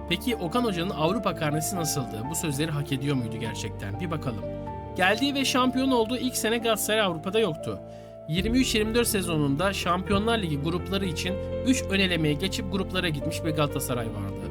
[SPEAKER 1] Peki Okan Hoca'nın Avrupa karnesi nasıldı? Bu sözleri hak ediyor muydu gerçekten? Bir bakalım. Geldiği ve şampiyon olduğu ilk sene Galatasaray Avrupa'da yoktu. 23-24 sezonunda Şampiyonlar Ligi grupları için 3 ön elemeye geçip gruplara gitmiş bir Galatasaray vardı.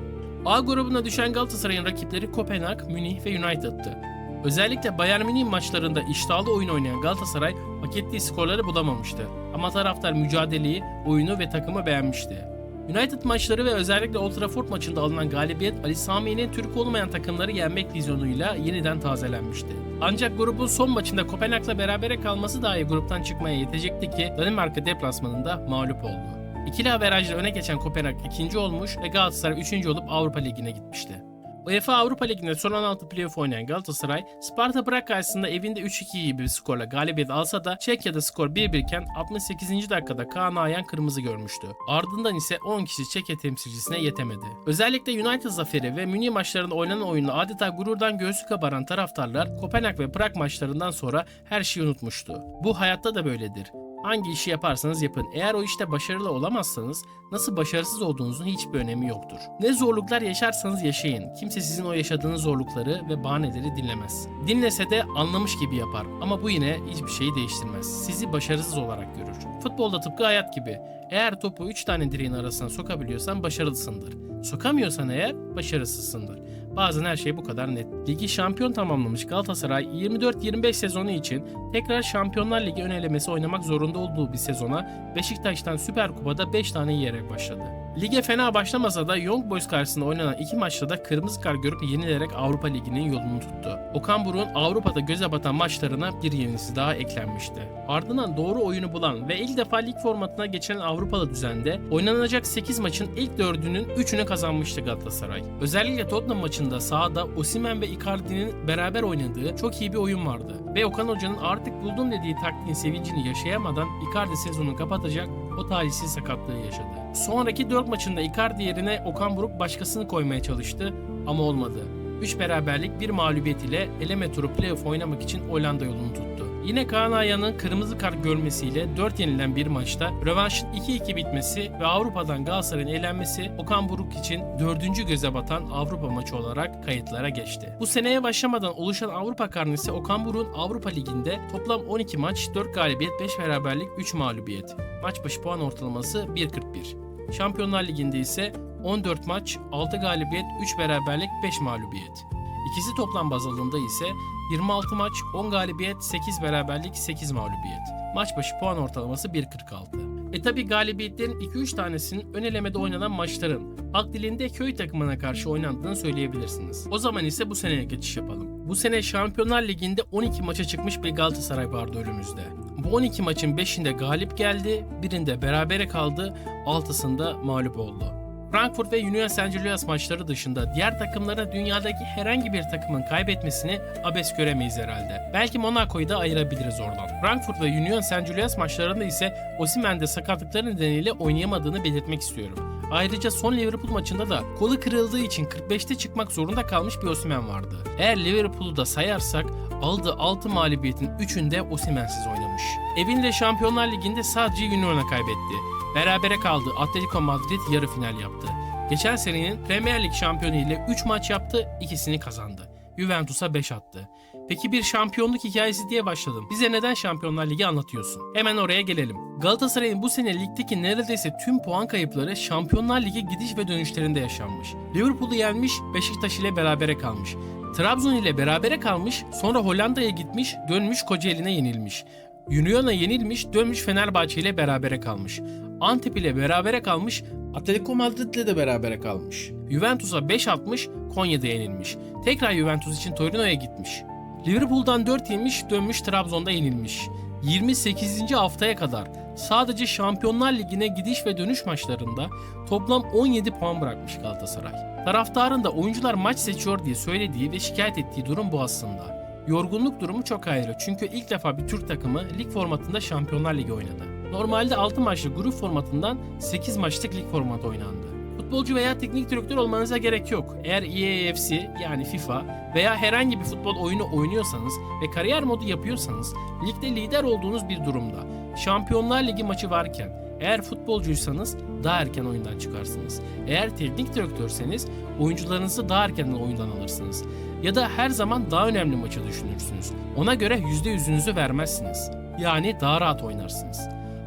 [SPEAKER 1] A grubuna düşen Galatasaray'ın rakipleri Kopenhag, Münih ve United'tı. Özellikle Bayern Münih maçlarında iştahlı oyun oynayan Galatasaray hak ettiği skorları bulamamıştı. Ama taraftar mücadeleyi, oyunu ve takımı beğenmişti. United maçları ve özellikle Old Trafford maçında alınan galibiyet Ali Samiye'nin Türk olmayan takımları yenmek vizyonuyla yeniden tazelenmişti. Ancak grubun son maçında Kopenhag'la berabere kalması dahi gruptan çıkmaya yetecekti ki Danimarka deplasmanında mağlup oldu. İkili averajla öne geçen Kopenhag ikinci olmuş ve Galatasaray üçüncü olup Avrupa Ligi'ne gitmişti. UEFA Avrupa Ligi'nde son 16 playoff oynayan Galatasaray, Sparta Prag karşısında evinde 3-2 gibi bir skorla galibiyet alsa da Çekya'da skor 1-1 iken 68. dakikada Kaan Ayhan kırmızı görmüştü. Ardından ise 10 kişi Çekya temsilcisine yetemedi. Özellikle United zaferi ve Münih maçlarında oynanan oyunla adeta gururdan göğsü kabaran taraftarlar Kopenhag ve Prag maçlarından sonra her şeyi unutmuştu. Bu hayatta da böyledir. Hangi işi yaparsanız yapın, eğer o işte başarılı olamazsanız nasıl başarısız olduğunuzun hiçbir önemi yoktur. Ne zorluklar yaşarsanız yaşayın. Kimse sizin o yaşadığınız zorlukları ve bahaneleri dinlemez. Dinlese de anlamış gibi yapar ama bu yine hiçbir şeyi değiştirmez. Sizi başarısız olarak görür. Futbolda tıpkı hayat gibi. Eğer topu 3 tane direğin arasına sokabiliyorsan başarılısındır. Sokamıyorsan eğer başarısızsındır. Bazen her şey bu kadar net. Ligi şampiyon tamamlamış Galatasaray 24-25 sezonu için tekrar Şampiyonlar Ligi ön elemesi oynamak zorunda olduğu bir sezona Beşiktaş'tan Süper Kupa'da 5 tane yiyerek başladı. Lige fena başlamasa da Young Boys karşısında oynanan 2 maçta da kırmızı kart görüp yenilerek Avrupa Ligi'nin yolunu tuttu. Okan Buruk'un Avrupa'da göze batan maçlarına bir yenisi daha eklenmişti. Ardından doğru oyunu bulan ve ilk defa lig formatına geçen Avrupalı düzende oynanacak 8 maçın ilk 4'ünün 3'ünü kazanmıştı Galatasaray. Özellikle Tottenham maçında sahada Osimhen ve Icardi'nin beraber oynadığı çok iyi bir oyun vardı. Ve Okan Hoca'nın artık buldum dediği taktiğin sevincini yaşayamadan Icardi sezonu kapatacak o talihsiz sakatlığı yaşadı. Sonraki 4 maçında Icardi yerine Okan Buruk başkasını koymaya çalıştı ama olmadı. 3 beraberlik 1 mağlubiyet ile eleme turu playoff oynamak için Hollanda yolunu tuttu. Yine Kaan Ayhan'ın kırmızı kart görmesiyle 4 yenilen bir maçta rövanşın 2-2 bitmesi ve Avrupa'dan Galatasaray'ın elenmesi Okan Buruk için 4. göze batan Avrupa maçı olarak kayıtlara geçti. Bu seneye başlamadan oluşan Avrupa karnesi Okan Buruk'un Avrupa Ligi'nde toplam 12 maç, 4 galibiyet, 5 beraberlik, 3 mağlubiyet. Maç başı puan ortalaması 1.41. Şampiyonlar Ligi'nde ise 14 maç, 6 galibiyet, 3 beraberlik, 5 mağlubiyet. İkisi toplam baz alındığında ise 26 maç, 10 galibiyet, 8 beraberlik, 8 mağlubiyet. Maç başı puan ortalaması 1.46. Tabi galibiyetlerin 2-3 tanesinin ön elemede oynanan maçların halk dilinde köy takımına karşı oynandığını söyleyebilirsiniz. O zaman ise bu seneye geçiş yapalım. Bu sene Şampiyonlar Ligi'nde 12 maça çıkmış bir Galatasaray vardı önümüzde. Bu 12 maçın 5'inde galip geldi, birinde berabere kaldı, 6'sında mağlup oldu. Frankfurt ve Union Saint-Gilloise maçları dışında diğer takımlara dünyadaki herhangi bir takımın kaybetmesini abes göremeyiz herhalde. Belki Monaco'yu da ayırabiliriz oradan. Frankfurt ve Union Saint-Gilloise maçlarında ise Osimhen'de sakatlıkları nedeniyle oynayamadığını belirtmek istiyorum. Ayrıca son Liverpool maçında da kolu kırıldığı için 45'te çıkmak zorunda kalmış bir Osimhen vardı. Eğer Liverpool'u da sayarsak aldığı 6 mağlubiyetin 3'ünde Osimhen'siz oynamış. Evinde Şampiyonlar Ligi'nde sadece Union'a kaybetti. Berabere kaldı. Atletico Madrid yarı final yaptı. Geçen senenin Premier Lig şampiyonu ile 3 maç yaptı, ikisini kazandı. Juventus'a 5 attı. Peki bir şampiyonluk hikayesi diye başladım. Bize neden Şampiyonlar Ligi anlatıyorsun? Hemen oraya gelelim. Galatasaray'ın bu sene ligdeki neredeyse tüm puan kayıpları Şampiyonlar Ligi gidiş ve dönüşlerinde yaşanmış. Liverpool'u yenmiş, Beşiktaş ile berabere kalmış. Trabzon ile berabere kalmış, sonra Hollanda'ya gitmiş, dönmüş Kocaeli'ne yenilmiş. Union'a yenilmiş, dönmüş Fenerbahçe ile berabere kalmış. Antep ile berabere kalmış, Atletico Madrid ile de berabere kalmış. Juventus'a 5 atmış, Konya'da yenilmiş. Tekrar Juventus için Torino'ya gitmiş. Liverpool'dan 4 yemiş, dönmüş Trabzon'da yenilmiş. 28. haftaya kadar sadece Şampiyonlar Ligi'ne gidiş ve dönüş maçlarında toplam 17 puan bırakmış Galatasaray. Taraftarın da oyuncular maç seçiyor diye söylediği ve şikayet ettiği durum bu aslında. Yorgunluk durumu çok ayrı çünkü ilk defa bir Türk takımı lig formatında Şampiyonlar Ligi oynadı. Normalde 6 maçlı grup formatından 8 maçlık lig formatı oynandı. Futbolcu veya teknik direktör olmanıza gerek yok. Eğer EAFC yani FIFA veya herhangi bir futbol oyunu oynuyorsanız ve kariyer modu yapıyorsanız ligde lider olduğunuz bir durumda Şampiyonlar Ligi maçı varken eğer futbolcuysanız daha erken oyundan çıkarsınız. Eğer teknik direktörseniz oyuncularınızı daha erkenden oyundan alırsınız. Ya da her zaman daha önemli maçı düşünürsünüz. Ona göre %100'ünüzü vermezsiniz. Yani daha rahat oynarsınız.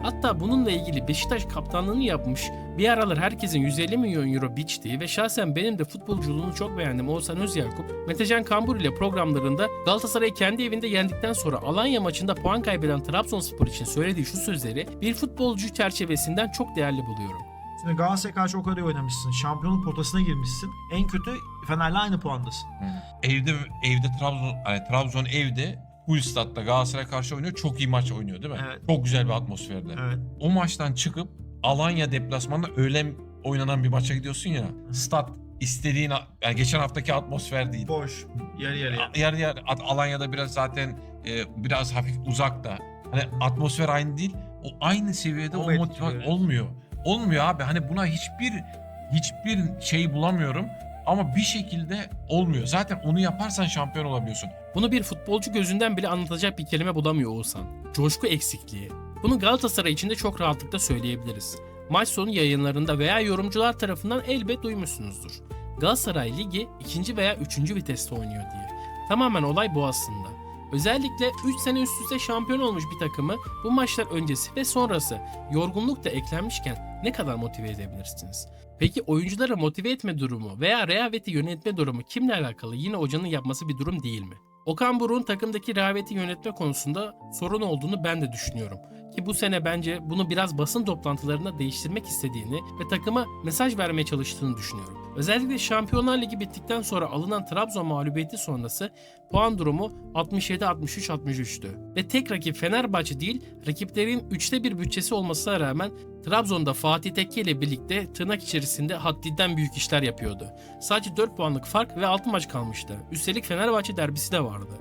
[SPEAKER 1] Hatta bununla ilgili Beşiktaş kaptanlığını yapmış, bir aralar herkesin 150 milyon euro biçtiği ve şahsen benim de futbolculuğunu çok beğendim Oğuzhan Özyakup, Metecan Kambur ile programlarında Galatasaray'ı kendi evinde yendikten sonra Alanya maçında puan kaybeden Trabzonspor için söylediği şu sözleri bir futbolcu çerçevesinden çok değerli buluyorum.
[SPEAKER 9] Şimdi Galatasaray'a karşı o kadar iyi oynamışsın. Şampiyonluk potasına girmişsin. En kötü Fener'le aynı puandasın.
[SPEAKER 10] Evde Trabzon evde full statta Galatasaray'a karşı oynuyor. Çok iyi maç oynuyor değil mi?
[SPEAKER 9] Evet.
[SPEAKER 10] Çok güzel bir atmosferde.
[SPEAKER 9] Evet.
[SPEAKER 10] O maçtan çıkıp Alanya deplasmanında öğlen oynanan bir maça gidiyorsun ya. Stat istediğin yani geçen haftaki atmosfer değil.
[SPEAKER 9] Boş. Yarı yarıya.
[SPEAKER 10] Yarı Alanya'da biraz zaten biraz hafif uzakta. Hani atmosfer aynı değil. O aynı seviyede o motivasyon olmuyor. Olmuyor abi. Hani buna hiçbir şey bulamıyorum. Ama bir şekilde olmuyor. Zaten onu yaparsan şampiyon olabiliyorsun.
[SPEAKER 1] Bunu bir futbolcu gözünden bile anlatacak bir kelime bulamıyor Oğuzhan. Coşku eksikliği. Bunu Galatasaray için de çok rahatlıkla söyleyebiliriz. Maç sonu yayınlarında veya yorumcular tarafından elbet duymuşsunuzdur. Galatasaray Ligi 2. veya 3. viteste oynuyor diye. Tamamen olay bu aslında. Özellikle 3 sene üst üste şampiyon olmuş bir takımı bu maçlar öncesi ve sonrası yorgunluk da eklenmişken ne kadar motive edebilirsiniz? Peki oyuncuları motive etme durumu veya rehaveti yönetme durumu kimle alakalı? Yine hocanın yapması bir durum değil mi? Okan Buruk'un takımdaki rehaveti yönetme konusunda sorun olduğunu ben de düşünüyorum. Ki bu sene bence bunu biraz basın toplantılarında değiştirmek istediğini ve takıma mesaj vermeye çalıştığını düşünüyorum. Özellikle Şampiyonlar Ligi bittikten sonra alınan Trabzon mağlubiyeti sonrası puan durumu 67-63-63'tü. Ve tek rakip Fenerbahçe değil, rakiplerin 3'te 1 bütçesi olmasına rağmen Trabzon'da Fatih Tekke ile birlikte tırnak içerisinde haddinden büyük işler yapıyordu. Sadece 4 puanlık fark ve 6 maç kalmıştı. Üstelik Fenerbahçe derbisi de vardı.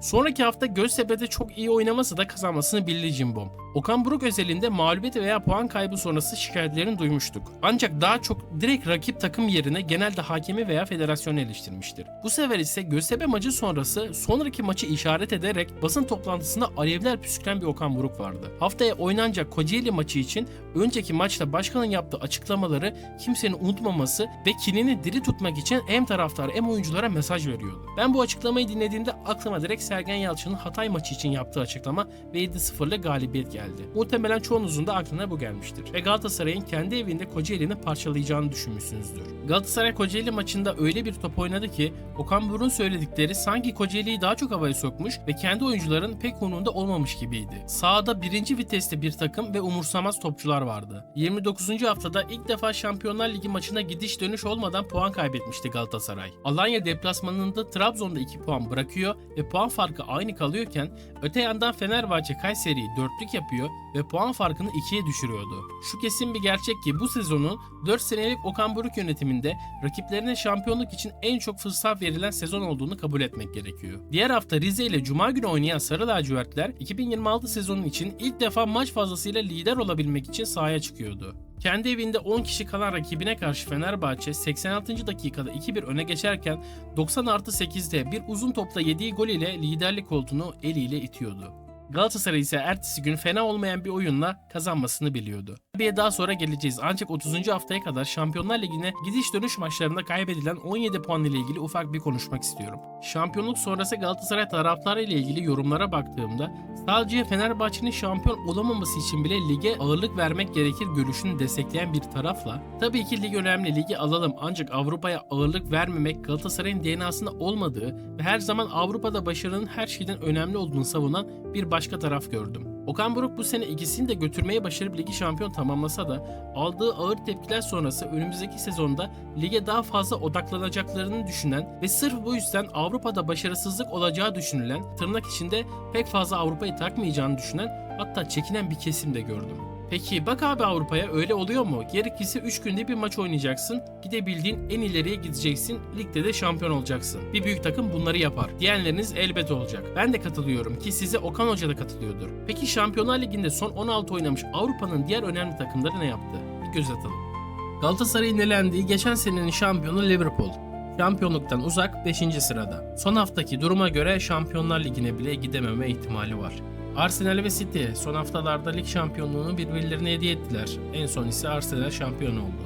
[SPEAKER 1] Sonraki hafta Göztepe'de çok iyi oynaması da kazanmasını bildi Cimbom. Okan Buruk özelinde mağlubiyet veya puan kaybı sonrası şikayetlerini duymuştuk. Ancak daha çok direkt rakip takım yerine genelde hakemi veya federasyonu eleştirmiştir. Bu sefer ise Göztepe maçı sonrası sonraki maçı işaret ederek basın toplantısında alevler püsküren bir Okan Buruk vardı. Haftaya oynanacak Kocaeli maçı için önceki maçta başkanın yaptığı açıklamaları kimsenin unutmaması ve kinini diri tutmak için hem taraftar hem oyunculara mesaj veriyordu. Ben bu açıklamayı dinlediğimde aklıma direkt Sergen Yalçın'ın Hatay maçı için yaptığı açıklama ve 7-0'lı galibiyet geldi. Muhtemelen çoğunuzun da aklına bu gelmiştir. Ve Galatasaray'ın kendi evinde Kocaeli'ni parçalayacağını düşünmüşsünüzdür. Galatasaray Kocaeli maçında öyle bir top oynadı ki Okan Buruk'un söyledikleri sanki Kocaeli'yi daha çok havaya sokmuş ve kendi oyuncuların pek umurunda olmamış gibiydi. Sahada birinci viteste bir takım ve umursamaz topçular vardı. 29. haftada ilk defa Şampiyonlar Ligi maçına gidiş dönüş olmadan puan kaybetmişti Galatasaray. Alanya deplasmanında Trabzon'da 2 puan bırakıyor ve puan farkı aynı kalıyorken öte yandan Fenerbahçe Kayseri'yi 4'lük yapıyor ve puan farkını 2'ye düşürüyordu. Şu kesin bir gerçek ki bu sezonun 4 senelik Okan Buruk yönetiminde rakiplerine şampiyonluk için en çok fırsat verilen sezon olduğunu kabul etmek gerekiyor. Diğer hafta Rize ile Cuma günü oynayan Sarı Lacivertler 2026 sezonun için ilk defa maç fazlasıyla lider olabilmek için sahaya çıkıyordu. Kendi evinde 10 kişi kalan rakibine karşı Fenerbahçe 86. dakikada 2-1 öne geçerken 90+8'de bir uzun topla yediği gol ile liderlik koltuğunu eliyle itiyordu. Galatasaray ise ertesi gün fena olmayan bir oyunla kazanmasını biliyordu. Bir daha sonra geleceğiz ancak 30. haftaya kadar Şampiyonlar Ligi'ne gidiş dönüş maçlarında kaybedilen 17 puan ile ilgili ufak bir konuşmak istiyorum. Şampiyonluk sonrası Galatasaray taraftarı ile ilgili yorumlara baktığımda sadece Fenerbahçe'nin şampiyon olamaması için bile lige ağırlık vermek gerekir görüşünü destekleyen bir tarafla tabii ki lig önemli, ligi alalım ancak Avrupa'ya ağırlık vermemek Galatasaray'ın DNA'sında olmadığı ve her zaman Avrupa'da başarının her şeyden önemli olduğunu savunan bir başka taraf gördüm. Okan Buruk bu sene ikisini de götürmeyi başarıp ligi şampiyon tamamlasa da aldığı ağır tepkiler sonrası önümüzdeki sezonda lige daha fazla odaklanacaklarını düşünen ve sırf bu yüzden Avrupa'da başarısızlık olacağı düşünülen, tırnak içinde pek fazla Avrupa'yı takmayacağını düşünen hatta çekinen bir kesim de gördüm. Peki bak abi Avrupa'ya öyle oluyor mu? Gerekirse 3 günde bir maç oynayacaksın, gidebildiğin en ileriye gideceksin, ligde de şampiyon olacaksın. Bir büyük takım bunları yapar diyenleriniz elbet olacak. Ben de katılıyorum ki size Okan Hoca da katılıyordur. Peki Şampiyonlar Ligi'nde son 16 oynamış Avrupa'nın diğer önemli takımları ne yaptı? Bir göz atalım. Galatasaray'ın elendiği geçen senenin şampiyonu Liverpool. Şampiyonluktan uzak 5. sırada. Son haftaki duruma göre Şampiyonlar Ligi'ne bile gidememe ihtimali var. Arsenal ve City son haftalarda lig şampiyonluğunu birbirlerine hediye ettiler. En son ise Arsenal şampiyon oldu.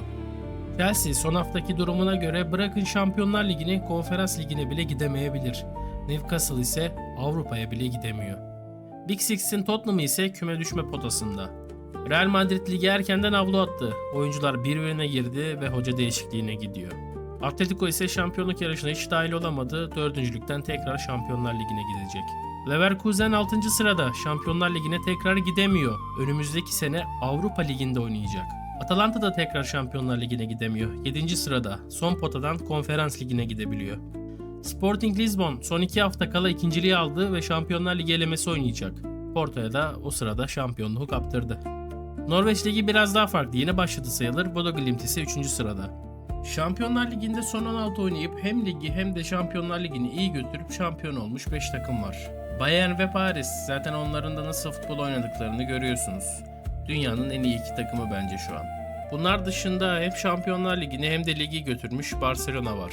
[SPEAKER 1] Chelsea son haftaki durumuna göre bırakın Şampiyonlar Ligi'ne, Konferans Ligi'ne bile gidemeyebilir. Newcastle ise Avrupa'ya bile gidemiyor. Big Six'in Tottenham'ı ise küme düşme potasında. Real Madrid ligi erkenden avlu attı. Oyuncular birbirine girdi ve hoca değişikliğine gidiyor. Atletico ise şampiyonluk yarışına hiç dahil olamadı. 4. tekrar Şampiyonlar Ligi'ne gidecek. Leverkusen 6. sırada Şampiyonlar Ligi'ne tekrar gidemiyor. Önümüzdeki sene Avrupa Ligi'nde oynayacak. Atalanta da tekrar Şampiyonlar Ligi'ne gidemiyor. 7. sırada son potadan Konferans Ligi'ne gidebiliyor. Sporting Lisbon son 2 hafta kala ikinciliği aldı ve Şampiyonlar Ligi elemesi oynayacak. Porto'ya da o sırada şampiyonluğu kaptırdı. Norveç Ligi biraz daha farklı, yeni başladı sayılır. Bodo Glimt ise 3. sırada. Şampiyonlar Ligi'nde son 16 oynayıp hem ligi hem de Şampiyonlar Ligi'ni iyi götürüp şampiyon olmuş 5 takım var. Bayern ve Paris, zaten onların da nasıl futbol oynadıklarını görüyorsunuz. Dünyanın en iyi 2 takımı bence şu an. Bunlar dışında hem Şampiyonlar Ligi'ni hem de ligi götürmüş Barcelona var.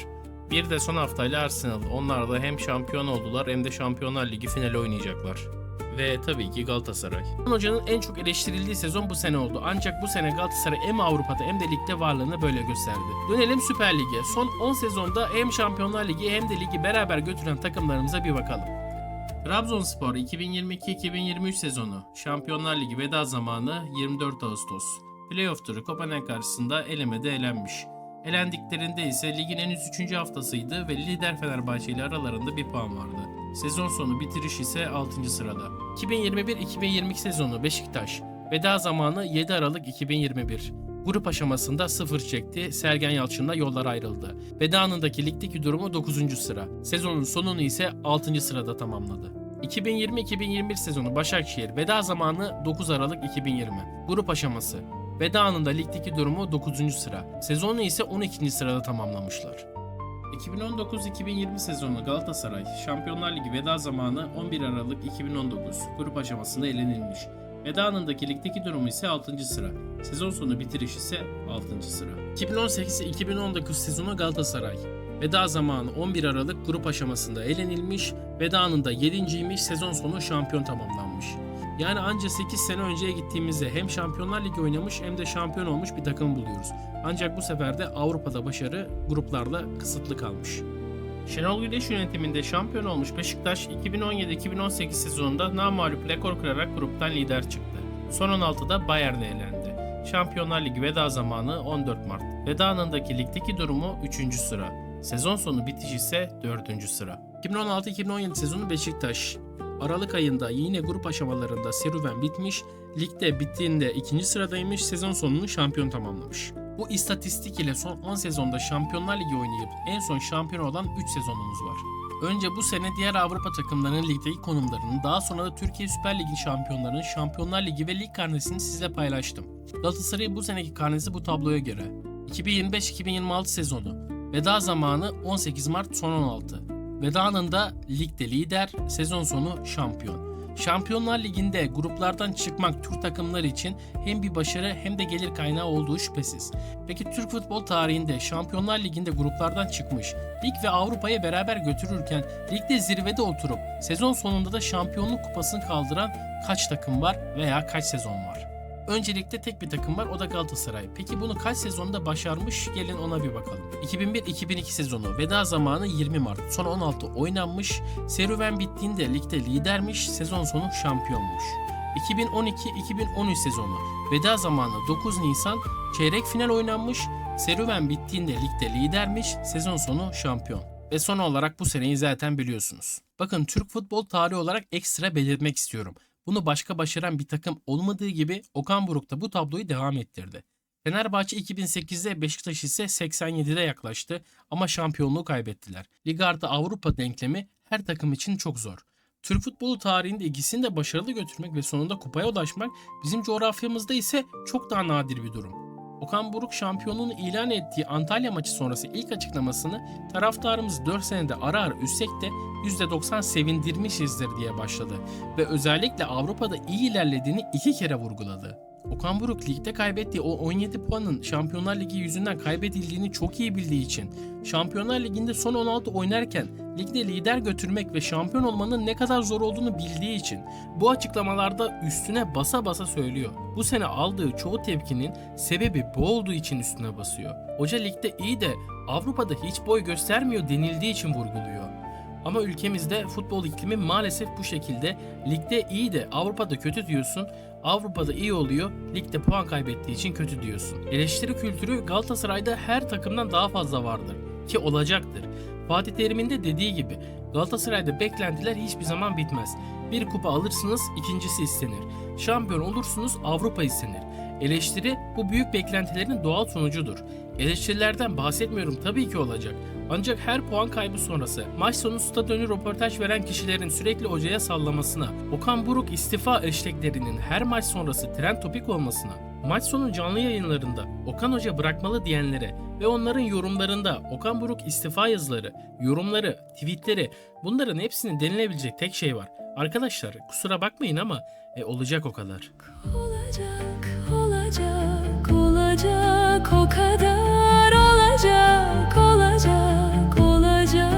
[SPEAKER 1] Bir de son haftayla Arsenal. Onlar da hem şampiyon oldular hem de Şampiyonlar Ligi finali oynayacaklar. Ve tabii ki Galatasaray. Hoca'nın en çok eleştirildiği sezon bu sene oldu. Ancak bu sene Galatasaray hem Avrupa'da hem de ligde varlığını böyle gösterdi. Dönelim Süper Lig'e. Son 10 sezonda hem Şampiyonlar Ligi hem de ligi beraber götüren takımlarımıza bir bakalım. Trabzonspor 2022-2023 sezonu. Şampiyonlar Ligi veda zamanı 24 Ağustos. Playoff turu Kopenhag karşısında elemede elenmiş. Elendiklerinde ise ligin henüz 3. haftasıydı ve lider Fenerbahçe ile aralarında bir puan vardı. Sezon sonu bitiriş ise 6. sırada. 2021-2022 sezonu Beşiktaş. Veda zamanı 7 Aralık 2021. Grup aşamasında 0 çekti, Sergen Yalçın'la yollar ayrıldı. Veda anındaki ligdeki durumu 9. sıra. Sezonun sonunu ise 6. sırada tamamladı. 2020-2021 sezonu Başakşehir. Veda zamanı 9 Aralık 2020. Grup aşaması. Veda anında ligdeki durumu 9. sıra. Sezonu ise 12. sırada tamamlamışlar. 2019-2020 sezonu Galatasaray. Şampiyonlar Ligi veda zamanı 11 Aralık 2019. Grup aşamasında elenilmiş. Veda anındaki ligdeki durumu ise 6. sıra. Sezon sonu bitiriş ise 6. sıra. 2018-2019 sezonu Galatasaray. Veda zamanı 11 Aralık grup aşamasında elenilmiş, veda anında 7.'ymiş, sezon sonu şampiyon tamamlanmış. Yani anca 8 sene önceye gittiğimizde hem Şampiyonlar Ligi oynamış hem de şampiyon olmuş bir takım buluyoruz. Ancak bu sefer de Avrupa'da başarı gruplarda kısıtlı kalmış. Şenol Güneş yönetiminde şampiyon olmuş Beşiktaş 2017-2018 sezonunda namağlup rekor kırarak gruptan lider çıktı. Son 16'da Bayern'e elendi. Şampiyonlar Ligi veda zamanı 14 Mart. Veda anındaki ligdeki durumu 3. sıra. Sezon sonu bitiş ise 4. sıra. 2016-2017 sezonu Beşiktaş. Aralık ayında yine grup aşamalarında serüven bitmiş, ligde bittiğinde 2. sıradaymış, sezon sonunu şampiyon tamamlamış. Bu istatistik ile son 10 sezonda Şampiyonlar Ligi oynayıp en son şampiyon olan 3 sezonumuz var. Önce bu sene diğer Avrupa takımlarının ligdeki konumlarını, daha sonra da Türkiye Süper Ligi şampiyonlarının Şampiyonlar Ligi ve lig karnesini sizle paylaştım. Galatasaray'ın bu seneki karnesi bu tabloya göre. 2025-2026 sezonu. Veda zamanı 18 Mart son 16. Veda anında ligde lider, sezon sonu şampiyon. Şampiyonlar Ligi'nde gruplardan çıkmak Türk takımları için hem bir başarı hem de gelir kaynağı olduğu şüphesiz. Peki Türk futbol tarihinde Şampiyonlar Ligi'nde gruplardan çıkmış, lig ve Avrupa'ya beraber götürürken ligde zirvede oturup sezon sonunda da şampiyonluk kupasını kaldıran kaç takım var veya kaç sezon var? Öncelikle tek bir takım var, o da Galatasaray. Peki bunu kaç sezonda başarmış? Gelin ona bir bakalım. 2001-2002 sezonu. Veda zamanı 20 Mart. Son 16 oynanmış. Serüven bittiğinde ligde lidermiş. Sezon sonu şampiyonmuş. 2012-2013 sezonu. Veda zamanı 9 Nisan. Çeyrek final oynanmış. Serüven bittiğinde ligde lidermiş. Sezon sonu şampiyon. Ve son olarak bu seneyi zaten biliyorsunuz. Bakın, Türk futbol tarihi olarak ekstra belirtmek istiyorum. Bunu başka başaran bir takım olmadığı gibi Okan Buruk da bu tabloyu devam ettirdi. Fenerbahçe 2008'de, Beşiktaş ise 87'de yaklaştı ama şampiyonluğu kaybettiler. Lig artı Avrupa denklemi her takım için çok zor. Türk futbolu tarihinde ikisini de başarılı götürmek ve sonunda kupaya ulaşmak bizim coğrafyamızda ise çok daha nadir bir durum. Okan Buruk şampiyonluğunu ilan ettiği Antalya maçı sonrası ilk açıklamasını taraftarımız 4 senede ara ara üstsek de %90 sevindirmişizdir diye başladı ve özellikle Avrupa'da iyi ilerlediğini 2 kere vurguladı. Okan Buruk ligde kaybettiği o 17 puanın Şampiyonlar Ligi yüzünden kaybedildiğini çok iyi bildiği için Şampiyonlar Ligi'nde son 16 oynarken ligde lider götürmek ve şampiyon olmanın ne kadar zor olduğunu bildiği için bu açıklamalarda üstüne basa basa söylüyor. Bu sene aldığı çoğu tepkinin sebebi bu olduğu için üstüne basıyor. Hoca ligde iyi de Avrupa'da hiç boy göstermiyor denildiği için vurguluyor. Ama ülkemizde futbol iklimi maalesef bu şekilde. Ligde iyi de Avrupa'da kötü diyorsun. Avrupa'da iyi oluyor, ligde puan kaybettiği için kötü diyorsun. Eleştiri kültürü Galatasaray'da her takımdan daha fazla vardır. Ki olacaktır. Fatih Terim'in de dediği gibi Galatasaray'da beklentiler hiçbir zaman bitmez. Bir kupa alırsınız, ikincisi istenir. Şampiyon olursunuz, Avrupa istenir. Eleştiri bu büyük beklentilerin doğal sonucudur. Eleştirilerden bahsetmiyorum, tabii ki olacak. Ancak her puan kaybı sonrası maç sonu stada dönü röportaj veren kişilerin sürekli hocaya sallamasına, Okan Buruk istifa hashtaglerinin her maç sonrası trend topik olmasına, maç sonu canlı yayınlarında Okan Hoca bırakmalı diyenlere ve onların yorumlarında Okan Buruk istifa yazıları, yorumları, tweetleri, bunların hepsinin denilebilecek tek şey var. Arkadaşlar kusura bakmayın ama olacak o kadar.
[SPEAKER 3] Olacak, olacak, olacak, o kadar olacak, olacak, olacak,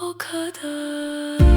[SPEAKER 3] o kadar.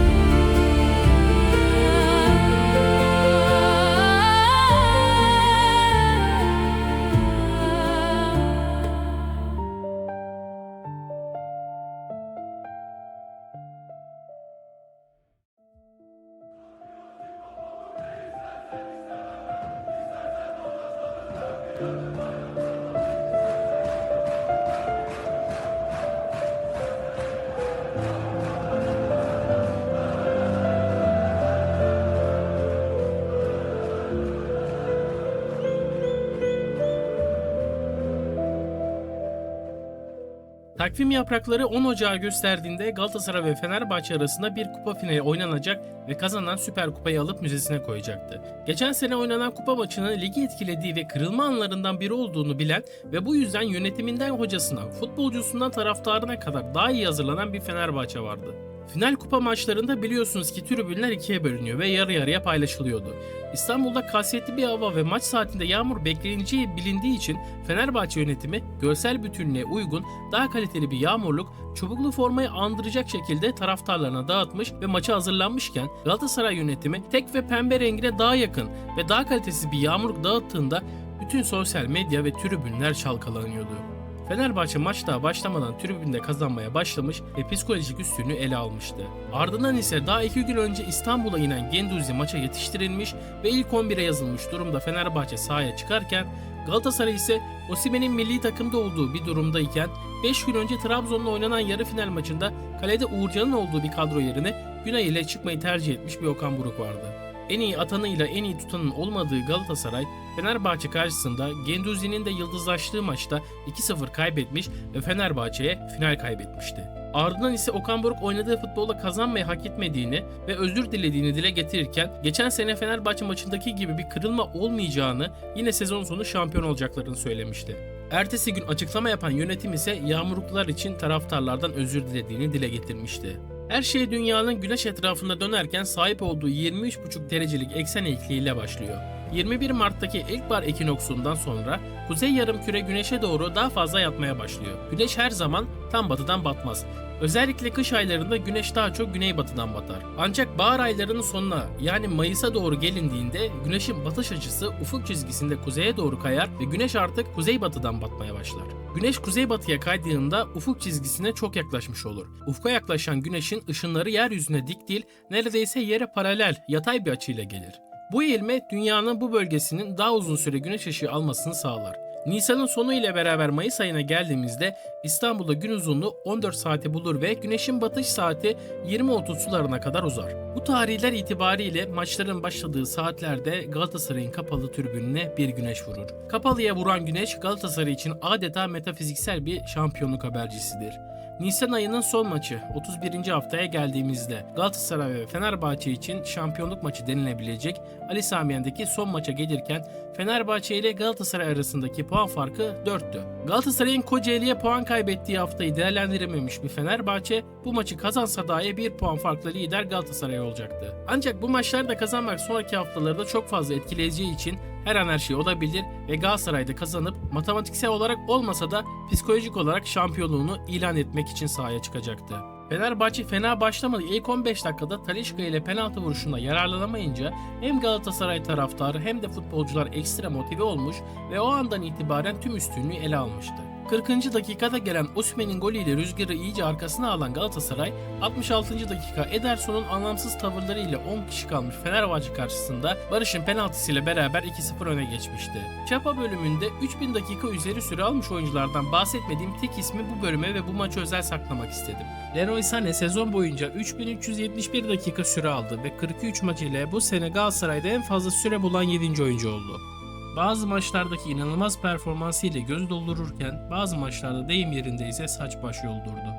[SPEAKER 1] Takvim yaprakları 10 Ocağı gösterdiğinde Galatasaray ve Fenerbahçe arasında bir kupa finali oynanacak ve kazanan Süper Kupayı alıp müzesine koyacaktı. Geçen sene oynanan kupa maçının ligi etkilediği ve kırılma anlarından biri olduğunu bilen ve bu yüzden yönetiminden hocasına, futbolcusundan taraftarına kadar daha iyi hazırlanan bir Fenerbahçe vardı. Final kupa maçlarında biliyorsunuz ki tribünler ikiye bölünüyor ve yarı yarıya paylaşılıyordu. İstanbul'da kasvetli bir hava ve maç saatinde yağmur bekleneceği bilindiği için Fenerbahçe yönetimi görsel bütünlüğe uygun daha kaliteli bir yağmurluk çubuklu formayı andıracak şekilde taraftarlarına dağıtmış ve maça hazırlanmışken Galatasaray yönetimi tek ve pembe rengine daha yakın ve daha kalitesiz bir yağmurluk dağıttığında bütün sosyal medya ve tribünler çalkalanıyordu. Fenerbahçe maç daha başlamadan tribünde kazanmaya başlamış ve psikolojik üstünlüğü ele almıştı. Ardından ise daha 2 gün önce İstanbul'a inen Guendouzi maça yetiştirilmiş ve ilk 11'e yazılmış durumda Fenerbahçe sahaya çıkarken Galatasaray ise Osimhen'in milli takımda olduğu bir durumdayken 5 gün önce Trabzon'la oynanan yarı final maçında kalede Uğurcan'ın olduğu bir kadro yerine Günay ile çıkmayı tercih etmiş bir Okan Buruk vardı. En iyi atanıyla en iyi tutanın olmadığı Galatasaray, Fenerbahçe karşısında Guendouzi'nin de yıldızlaştığı maçta 2-0 kaybetmiş ve Fenerbahçe'ye final kaybetmişti. Ardından ise Okan Buruk oynadığı futbolda kazanmayı hak etmediğini ve özür dilediğini dile getirirken geçen sene Fenerbahçe maçındaki gibi bir kırılma olmayacağını, yine sezon sonu şampiyon olacaklarını söylemişti. Ertesi gün açıklama yapan yönetim ise yağmurluklar için taraftarlardan özür dilediğini dile getirmişti. Her şey dünyanın güneş etrafında dönerken sahip olduğu 23,5 derecelik eksen eğikliğiyle başlıyor. 21 Mart'taki ilkbahar ekinoksundan sonra kuzey yarımküre güneşe doğru daha fazla yatmaya başlıyor. Güneş her zaman tam batıdan batmaz. Özellikle kış aylarında güneş daha çok güneybatıdan batar. Ancak bahar aylarının sonuna yani Mayıs'a doğru gelindiğinde güneşin batış açısı ufuk çizgisinde kuzeye doğru kayar ve güneş artık kuzeybatıdan batmaya başlar. Güneş kuzeybatıya kaydığında ufuk çizgisine çok yaklaşmış olur. Ufka yaklaşan güneşin ışınları yeryüzüne dik değil, neredeyse yere paralel, yatay bir açıyla gelir. Bu eğilme dünyanın bu bölgesinin daha uzun süre güneş ışığı almasını sağlar. Nisan'ın sonu ile beraber Mayıs ayına geldiğimizde İstanbul'da gün uzunluğu 14 saati bulur ve güneşin batış saati 20-30 sularına kadar uzar. Bu tarihler itibariyle maçların başladığı saatlerde Galatasaray'ın kapalı tribününe bir güneş vurur. Kapalıya vuran güneş Galatasaray için adeta metafiziksel bir şampiyonluk habercisidir. Nisan ayının son maçı 31. haftaya geldiğimizde Galatasaray ve Fenerbahçe için şampiyonluk maçı denilebilecek Ali Sami Yen'deki son maça gelirken Fenerbahçe ile Galatasaray arasındaki puan farkı 4'tü. Galatasaray'ın Kocaeli'ye puan kaybettiği haftayı değerlendirememiş bir Fenerbahçe bu maçı kazansa dahi 1 puan farklı lider Galatasaray olacaktı. Ancak bu maçları da kazanmak sonraki haftalarda çok fazla etkileyeceği için her an her şey olabilir ve Galatasaray'da kazanıp matematiksel olarak olmasa da psikolojik olarak şampiyonluğunu ilan etmek için sahaya çıkacaktı. Fenerbahçe fena başlamadı. İlk 15 dakikada Talisca ile penaltı vuruşunda yararlanamayınca hem Galatasaray taraftarı hem de futbolcular ekstra motive olmuş ve o andan itibaren tüm üstünlüğü ele almıştı. 40. dakikada gelen Osimhen'in golüyle rüzgarı iyice arkasına alan Galatasaray, 66. dakika Ederson'un anlamsız tavırlarıyla 10 kişi kalmış Fenerbahçe karşısında Barış'ın penaltısıyla beraber 2-0 öne geçmişti. Çapa bölümünde 3000 dakika üzeri süre almış oyunculardan bahsetmediğim tek ismi bu bölüme ve bu maçı özel saklamak istedim. Leroy Sané sezon boyunca 3371 dakika süre aldı ve 43 maç ile bu sene Galatasaray'da en fazla süre bulan 7. oyuncu oldu. Bazı maçlardaki inanılmaz performansı ile göz doldururken bazı maçlarda deyim yerinde ise saç baş yoldurdu.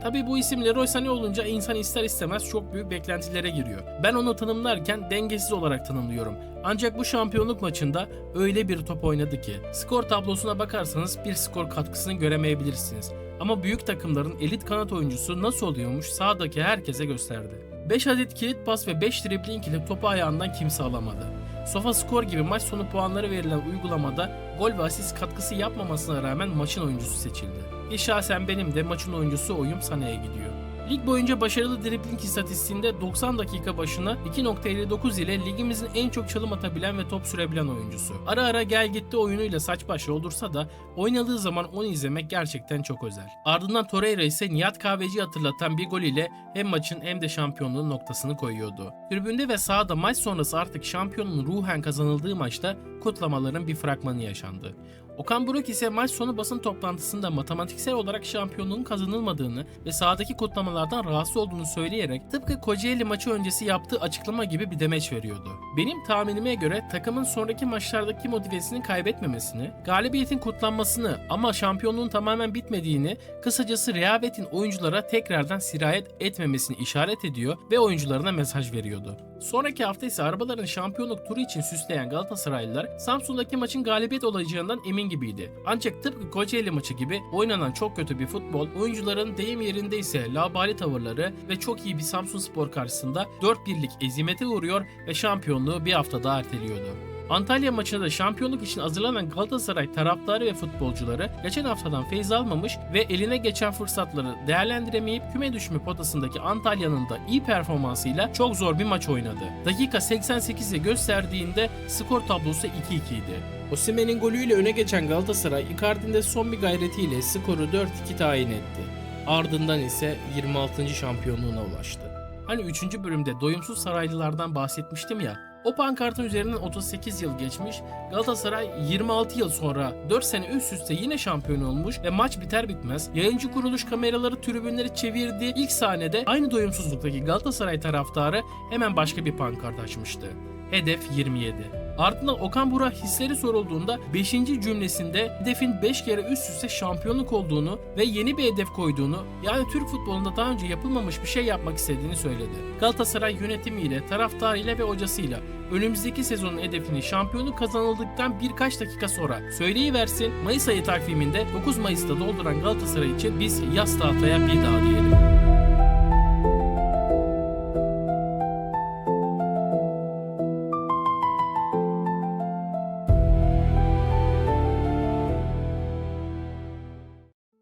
[SPEAKER 1] Tabi bu isim Leroy Sané olunca insan ister istemez çok büyük beklentilere giriyor. Ben onu tanımlarken dengesiz olarak tanımlıyorum. Ancak bu şampiyonluk maçında öyle bir top oynadı ki skor tablosuna bakarsanız bir skor katkısını göremeyebilirsiniz. Ama büyük takımların elit kanat oyuncusu nasıl oluyormuş sahadaki herkese gösterdi. 5 adet kilit pas ve 5 dribbling ile topu ayağından kimse alamadı. SofaScore gibi maç sonu puanları verilen uygulamada gol ve asist katkısı yapmamasına rağmen maçın oyuncusu seçildi. Şahsen benim de maçın oyuncusu oyum Sané'ye gidiyor. Lig boyunca başarılı dribbling istatistiğinde 90 dakika başına 2.59 ile ligimizin en çok çalım atabilen ve top sürebilen oyuncusu. Ara ara gel gitti oyunuyla saç baş olursa da oynadığı zaman onu izlemek gerçekten çok özel. Ardından Torreira ise Nihat Kahveci'yi hatırlatan bir gol ile hem maçın hem de şampiyonluğun noktasını koyuyordu. Tribünde ve sahada maç sonrası artık şampiyonluğun ruhen kazanıldığı maçta kutlamaların bir fragmanı yaşandı. Okan Buruk ise maç sonu basın toplantısında matematiksel olarak şampiyonluğun kazanılmadığını ve sahadaki kutlamalardan rahatsız olduğunu söyleyerek tıpkı Kocaeli maçı öncesi yaptığı açıklama gibi bir demeç veriyordu. Benim tahminime göre takımın sonraki maçlardaki motivesini kaybetmemesini, galibiyetin kutlanmasını ama şampiyonluğun tamamen bitmediğini, kısacası rehavetin oyunculara tekrardan sirayet etmemesini işaret ediyor ve oyuncularına mesaj veriyordu. Sonraki hafta ise arabaların şampiyonluk turu için süsleyen Galatasaraylılar Samsun'daki maçın galibiyet olacağından emin gibiydi. Ancak tıpkı Kocaeli maçı gibi oynanan çok kötü bir futbol, oyuncuların deyim yerinde ise labali tavırları ve çok iyi bir Samsunspor karşısında 4-1'lik ezimete uğruyor ve şampiyonluğu bir hafta daha erteliyordu. Antalya maçında da şampiyonluk için hazırlanan Galatasaray taraftarı ve futbolcuları geçen haftadan feyz almamış ve eline geçen fırsatları değerlendiremeyip küme düşme potasındaki Antalya'nın da iyi performansıyla çok zor bir maç oynadı. Dakika 88'e gösterdiğinde skor tablosu 2-2 idi. Osimhen'in golüyle öne geçen Galatasaray, Icardi'nin de son bir gayretiyle skoru 4-2 tayin etti. Ardından ise 26. şampiyonluğuna ulaştı. Hani 3. bölümde doyumsuz saraylılardan bahsetmiştim ya, o pankartın üzerinden 38 yıl geçmiş, Galatasaray 26 yıl sonra 4 sene üst üste yine şampiyon olmuş ve maç biter bitmez yayıncı kuruluş kameraları tribünleri çevirdiği ilk sahnede aynı doyumsuzluktaki Galatasaray taraftarı hemen başka bir pankart açmıştı. Hedef 27. Ardından Okan Buruk'a hisleri sorulduğunda 5. cümlesinde hedefin 5 kere üst üste şampiyonluk olduğunu ve yeni bir hedef koyduğunu, yani Türk futbolunda daha önce yapılmamış bir şey yapmak istediğini söyledi. Galatasaray yönetimiyle, taraftarıyla ve hocasıyla önümüzdeki sezonun hedefini şampiyonluk kazanıldıktan birkaç dakika sonra söyleyiversin, Mayıs ayı takviminde 9 Mayıs'ta dolduran Galatasaray için biz yaz tahtaya bir daha diyelim.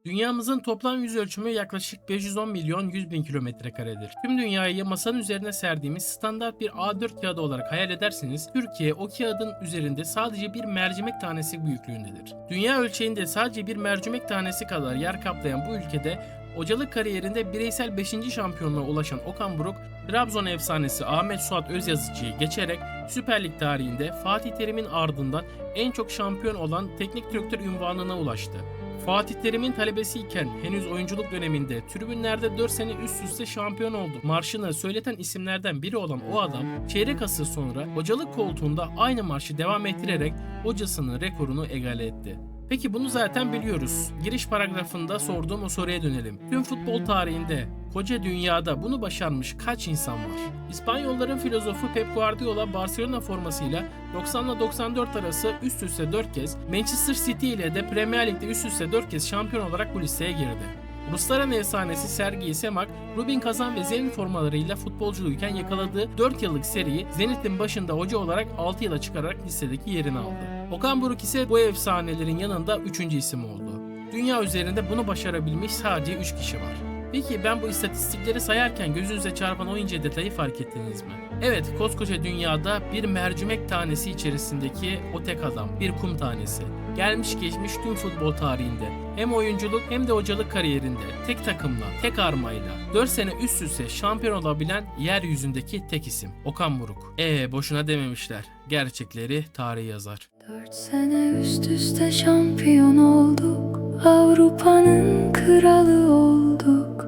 [SPEAKER 1] Dünyamızın toplam yüz ölçümü yaklaşık 510 milyon 100 bin kilometre karedir. Tüm dünyayı masanın üzerine serdiğimiz standart bir A4 kağıdı olarak hayal ederseniz, Türkiye o kağıdın üzerinde sadece bir mercimek tanesi büyüklüğündedir. Dünya ölçeğinde sadece bir mercimek tanesi kadar yer kaplayan bu ülkede hocalık kariyerinde bireysel 5. şampiyonluğa ulaşan Okan Buruk, Trabzon efsanesi Ahmet Suat Özyazıcı'yı geçerek Süper Lig tarihinde Fatih Terim'in ardından en çok şampiyon olan teknik direktör unvanına ulaştı. Fatih Terim'in talebesiyken henüz oyunculuk döneminde tribünlerde 4 sene üst üste şampiyon oldu marşını söyleten isimlerden biri olan o adam çeyrek asır sonra hocalık koltuğunda aynı marşı devam ettirerek hocasının rekorunu egale etti. Peki bunu zaten biliyoruz. Giriş paragrafında sorduğum o soruya dönelim. Tüm futbol tarihinde, koca dünyada bunu başarmış kaç insan var? İspanyolların filozofu Pep Guardiola Barcelona formasıyla 90 ile 94 arası üst üste 4 kez, Manchester City ile de Premier Lig'de üst üste 4 kez şampiyon olarak bu listeye girdi. Rusların efsanesi Sergei Semak, Rubin Kazan ve Zenit formalarıyla futbolculuyken yakaladığı 4 yıllık seriyi Zenit'in başında hoca olarak 6 yıla çıkararak listedeki yerini aldı. Okan Buruk ise bu efsanelerin yanında 3. isim oldu. Dünya üzerinde bunu başarabilmiş sadece 3 kişi var. Peki ben bu istatistikleri sayarken gözünüze çarpan o ince detayı fark ettiniz mi? Evet, koskoca dünyada bir mercimek tanesi içerisindeki o tek adam, bir kum tanesi. Gelmiş geçmiş tüm futbol tarihinde hem oyunculuk hem de hocalık kariyerinde tek takımla, tek armayla 4 sene üst üste şampiyon olabilen yeryüzündeki tek isim Okan Buruk. Boşuna dememişler. Gerçekleri tarih yazar.
[SPEAKER 3] 4 sene üst üste şampiyon olduk. Avrupa'nın kralı olduk.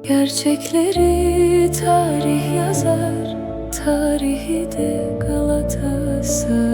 [SPEAKER 3] Gerçekleri tarih yazar. Tarihi de Galatasaray.